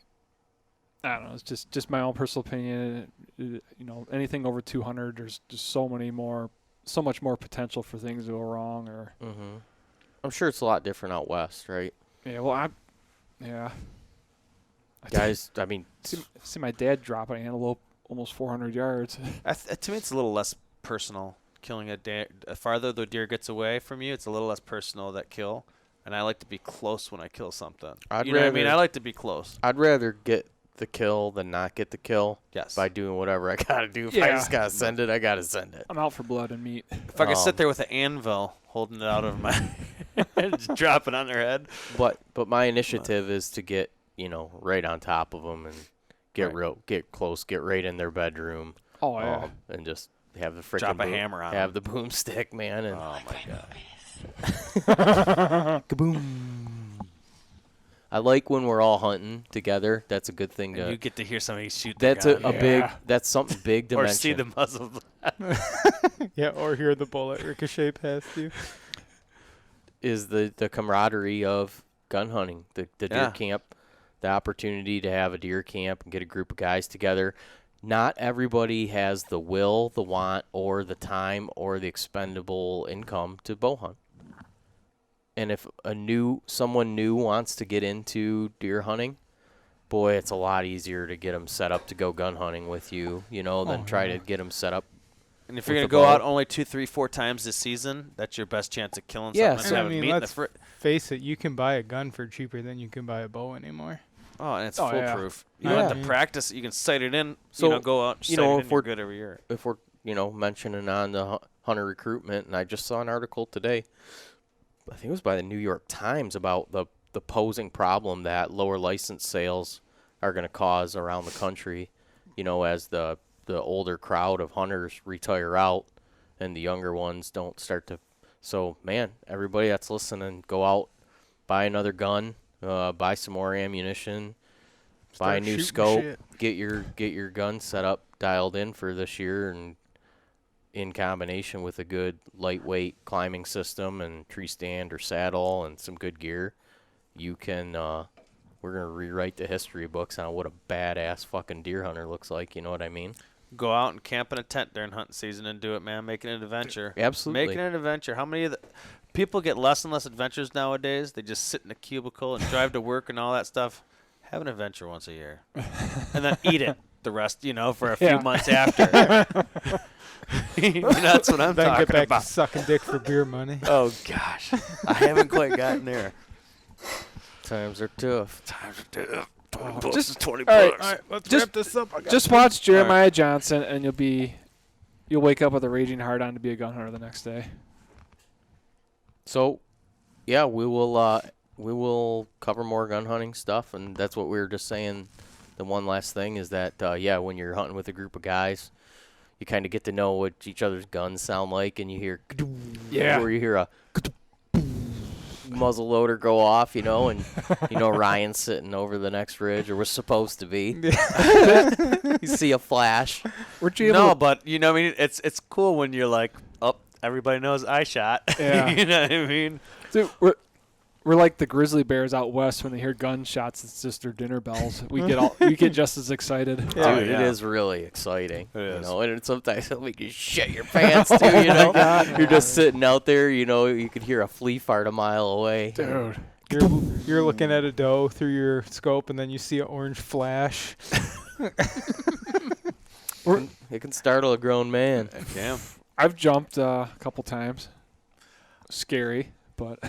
I don't know. It's just my own personal opinion. Anything over 200, there's just so much more potential for things to go wrong. Or I'm sure it's a lot different out west, right? yeah, well, I Guys, I mean, see my dad drop an antelope almost 400 yards. To me, it's a little less personal. Killing a deer, farther the deer gets away from you, it's a little less personal, that kill. And I like to be close when I kill something. I'd You know what I mean? rather- I like to be close. I'd rather get the kill than not get the kill. Yes. By doing whatever I gotta do. If I Yeah. just gotta send it, I gotta send it. I'm out for blood and meat. If I could sit there with an anvil holding it out of my head, just drop it on their head. But my initiative is to get right on top of them and get Right. get close, get right in their bedroom. Oh yeah. And just have the freaking Drop a hammer on have 'em. the boomstick, man, and Oh my god. kaboom. I like when we're all hunting together. That's a good thing And to. you get to hear somebody shoot their That's a gun. big. Yeah. That's something big to or mention. see the muzzle. Yeah, or hear the bullet ricochet past you. Is the camaraderie of gun hunting, the deer Yeah. camp, the opportunity to have a deer camp and get a group of guys together. Not everybody has the will, the want, or the time, or the expendable income to bow hunt. And if someone new wants to get into deer hunting, boy, it's a lot easier to get them set up to go gun hunting with you, than try to get them set up. And if you're With going to the go bow. out only 2, 3, 4 times this season, that's your best chance of killing Yeah, something. so, and I having mean, meat in the let's fr- face it, you can buy a gun for cheaper than you can buy a bow anymore. Oh, and it's Oh, yeah. foolproof. You don't have Yeah. to practice. You can sight it in. So, Go out and sight if it in. You're we're good every year. if we're mentioning on the hunter recruitment, and I just saw an article today, I think it was by the New York Times, about the posing problem that lower license sales are going to cause around the country, as the older crowd of hunters retire out and the younger ones don't start to. So, man, everybody that's listening, go out, buy another gun, buy some more ammunition, buy a Start new shooting scope, shit. get your gun set up, dialed in for this year, and in combination with a good lightweight climbing system and tree stand or saddle and some good gear, you can. We're gonna rewrite the history books on what a badass fucking deer hunter looks like. You know what I mean? Go out and camp in a tent during hunting season and do it, man. Make it an adventure. Absolutely. Make it an adventure. How many of the people get less and less adventures nowadays? They just sit in a cubicle and drive to work and all that stuff. Have an adventure once a year, and then eat it the rest, for a few Yeah. months after. That's what I'm Then talking get back about. to sucking dick for beer money. Oh gosh, I haven't quite gotten there. Times are tough. Times are tough. Just 20 all right, bucks. All right, let's Just- wrap this up. I got Just watch Jeremiah Johnson, and you'll wake up with a raging hard on to be a gun hunter the next day. So, yeah, we will cover more gun hunting stuff, and that's what we were just saying. The one last thing is that when you're hunting with a group of guys, you kind of get to know what each other's guns sound like, and you hear or you hear a muzzle loader go off, and Ryan's sitting over the next ridge, or was supposed to be. You see a flash. Weren't you able No, to- but I mean, it's cool when you're like, oh, everybody knows I shot. Yeah. You know what I mean? Dude, We're like the grizzly bears out west when they hear gunshots. It's just their dinner bells. We get just as excited. Yeah. Dude, it yeah. is really exciting. It is. You know, and sometimes it'll make you shit your pants too. You know, you're just sitting out there. You know, you could hear a flea fart a mile away. Dude. You're looking at a doe through your scope, and then you see an orange flash. It can startle a grown man. Yeah. I've jumped a couple times. Scary, but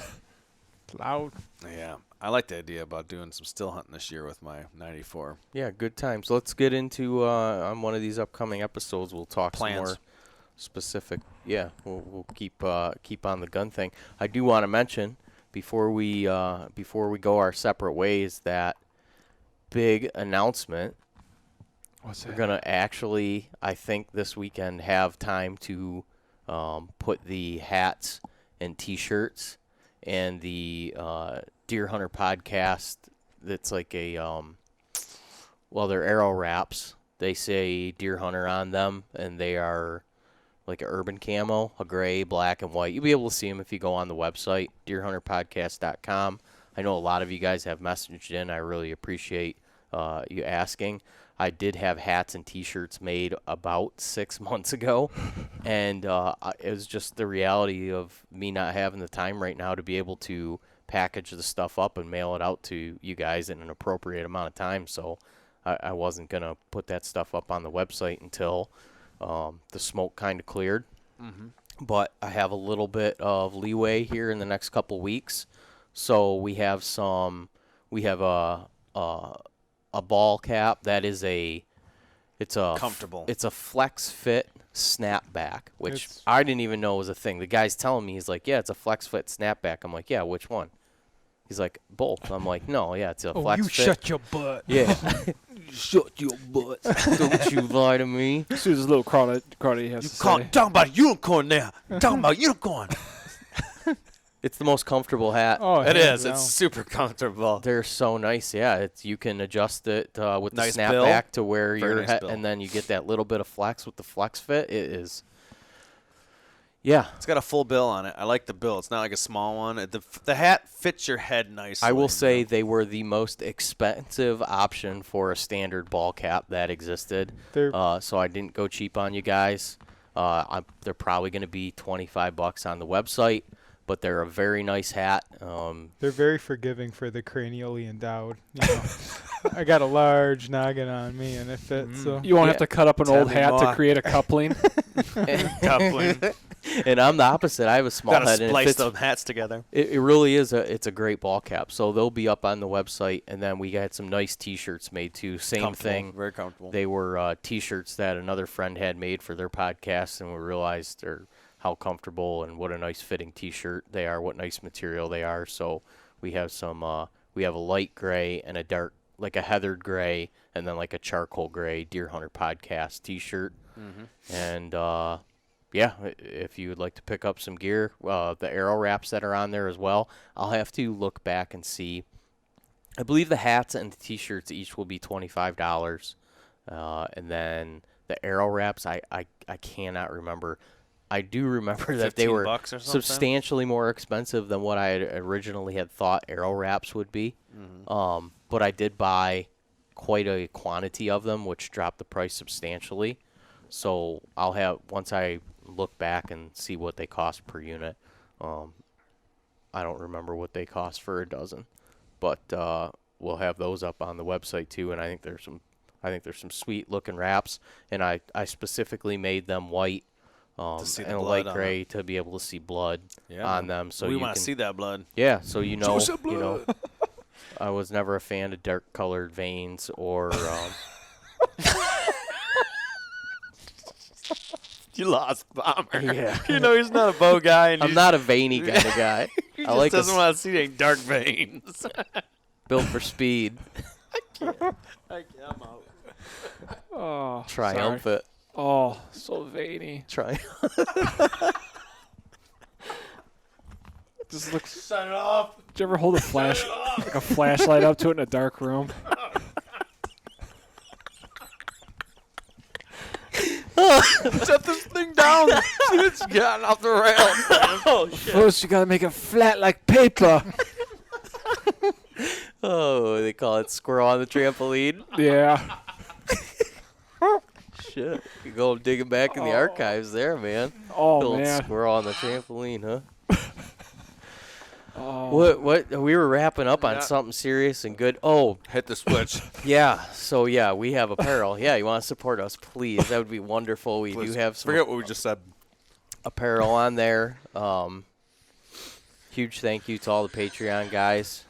Loud. Yeah. I like the idea about doing some still hunting this year with my 94. Yeah, good times. Let's get into on one of these upcoming episodes. We'll talk Plans. some more specific. Yeah, we'll keep on the gun thing. I do want to mention before we go our separate ways that big announcement. what's We're that? gonna actually, I think, this weekend have time to put the hats and T-shirts and the Deer Hunter podcast. That's like a they're arrow wraps. They say Deer Hunter on them, and they are like an urban camo, a gray, black, and white. You'll be able to see them if you go on the website, deerhunterpodcast.com. I know a lot of you guys have messaged in. I really appreciate you asking. I did have hats and T-shirts made about 6 months ago, and it was just the reality of me not having the time right now to be able to package the stuff up and mail it out to you guys in an appropriate amount of time. So I wasn't going to put that stuff up on the website until the smoke kind of cleared. Mm-hmm. But I have a little bit of leeway here in the next couple weeks. So we have a ball cap that is it's a Comfortable. It's a flex fit snapback, which It's- I didn't even know was a thing. The guy's telling me, he's like, yeah, it's a flex fit snapback. I'm like, yeah, which one? He's like, both. I'm like, no, yeah, it's a Oh, flex you fit. shut your butt. Yeah. Shut your butt. Don't you lie to me. As soon as little Crowdy has You to can't say. talk about unicorn now. Talking about unicorn. It's the most comfortable hat. Oh, It hands is. down. It's super comfortable. They're so nice. Yeah, you can adjust it with Nice the bill. snapback to where Very your nice head, bill. and then you get that little bit of flex with the flex fit. It is. Yeah, It's got a full bill on it. I like the bill. It's not like a small one. The hat fits your head nicely. I will say they were the most expensive option for a standard ball cap that existed. They're So I didn't go cheap on you guys. They're probably going to be $25 on the website, but they're a very nice hat. they're very forgiving for the cranially endowed. You know, I got a large noggin on me, and it fits. So You won't Yeah. have to cut up an Tell old me hat more. to create a coupling. coupling. And I'm the opposite. I have a small Gotta head, and it splice fits those hats together. It really is it's a great ball cap. So they'll be up on the website, and then we got some nice T-shirts made too. Same Comfortable, thing. Very comfortable. They were T-shirts that another friend had made for their podcast, and we realized how comfortable and what a nice fitting T-shirt they are, what nice material they are. So we have we have a light gray and a dark, like a heathered gray, and then like a charcoal gray Deer Hunter podcast T-shirt. Mm-hmm. And yeah, if you would like to pick up some gear, the arrow wraps that are on there as well. I'll have to look back and see. I believe the hats and the T-shirts each will be $25, and then the arrow wraps, I cannot remember. I do remember that they were $15 or something? substantially more expensive than what I had originally had thought arrow wraps would be. Mm-hmm. But I did buy quite a quantity of them, which dropped the price substantially. So I'll have, once I look back and see what they cost per unit. I don't remember what they cost for a dozen, but we'll have those up on the website too. And I think there's some sweet looking wraps, and I specifically made them white see the and a blood light on gray to be able to see blood on them. So we you want can to see that blood. yeah. So you know, some you know, I was never a fan of dark colored veins or. You lost Bomber. Yeah. You know he's not a bow guy. And I'm not a veiny kind of guy. He I just like doesn't want to see any dark veins. built for speed. I'm out. Oh, Triumphant. sorry. Oh, so veiny. This looks. Shut it off. Did you ever hold a like a flashlight up to it in a dark room? Shut this thing down. It's gotten off the rails. Oh shit. First, you gotta make it flat like paper. Oh, they call it squirrel on the trampoline. Yeah. Shit. You go digging back in the archives there, man. Oh, Little man. squirrel on the trampoline, huh? Oh. What? We were wrapping up on Yeah. something serious and good. Oh, Hit the switch. yeah. So, yeah, we have apparel. Yeah, you want to support us, please. That would be wonderful. We Please, do have some forget what we just said. apparel on there. Huge thank you to all the Patreon guys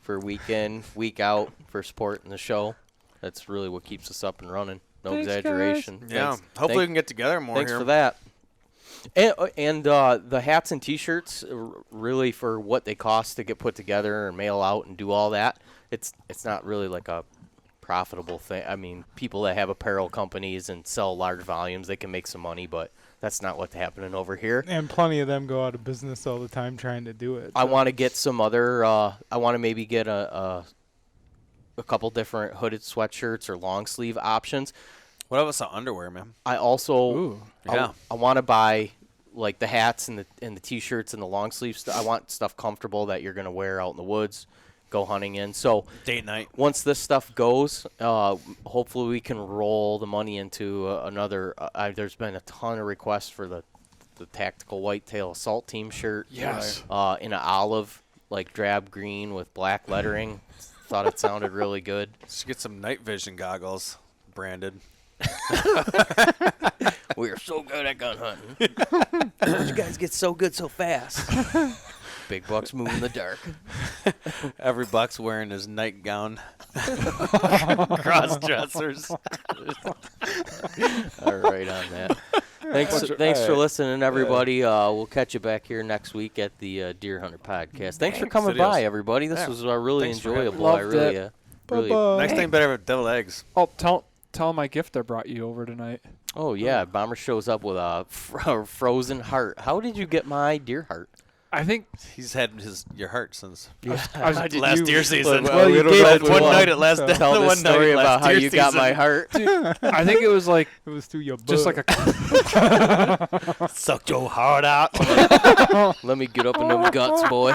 for week in, week out for supporting the show. That's really what keeps us up and running. No Thanks, exaggeration. Yeah. Thanks- Hopefully we can get together more Thanks here. for that. And the hats and T-shirts, really for what they cost to get put together and mail out and do all that, it's not really like a profitable thing. I mean, people that have apparel companies and sell large volumes, they can make some money, but that's not what's happening over here. And plenty of them go out of business all the time trying to do it. I so. want to get some other. I want to maybe get a couple different hooded sweatshirts or long sleeve options. What about some underwear, man? I also Ooh. Yeah. I want to buy like the hats and the T-shirts and the long sleeves. I want stuff comfortable that you're gonna wear out in the woods, go hunting in. So Date night. once this stuff goes, hopefully we can roll the money into another. There's been a ton of requests for the tactical whitetail assault team shirt. Yes. In an olive, like drab green with black lettering. Thought it sounded really good. Should get some night vision goggles branded. We are so good at gun hunting. How'd you guys get so good so fast? Big bucks move in the dark. Every buck's wearing his nightgown. Cross dressers. All right on that. Thanks for listening, everybody. We'll catch you back here next week at the Deer Hunter Podcast. Thanks for coming Adios. by, everybody. This Yeah. was really Thanks for having enjoyable. me. I Loved really, it. really. Bye-bye. Next time, better have deviled eggs. Oh, tell them my gift I brought you over tonight. Oh yeah, Bomber shows up with a frozen heart. How did you get my deer heart? I think He's had your heart since last deer season. Well, you don't gave know it if we one won, night at last. so. Tell the one story night about last how deer you got my season. heart. I think it was like It was through your just butt. like a Sucked your heart out. Let me get up in them guts, boy.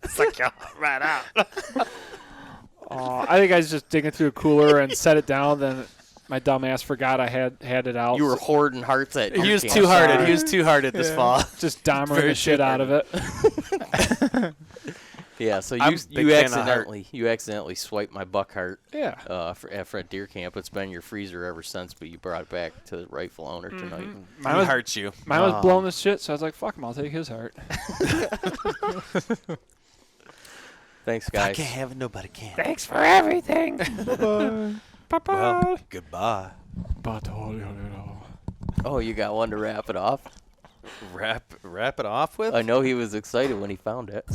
Suck your heart right out. I think I was just digging through a cooler and set it down. Then my dumb ass forgot I had it out. You were hoarding hearts at He deer was camp. too hard. Sorry. He was too hard at this Yeah. fall. just domering Very the shit out of it. Yeah, so I'm you a big fan of heart. you accidentally swiped my buck heart Yeah. for at deer camp. It's been in your freezer ever since, but you brought it back to the rightful owner tonight. Mine He was, hurts you. mine was blowing this shit, so I was like, fuck him, I'll take his heart. Thanks, guys. have nobody can. Thanks for everything. Bye-bye. Bye-bye. Well, goodbye. Oh, you got one to wrap it off? Wrap it off with. I know he was excited when he found it.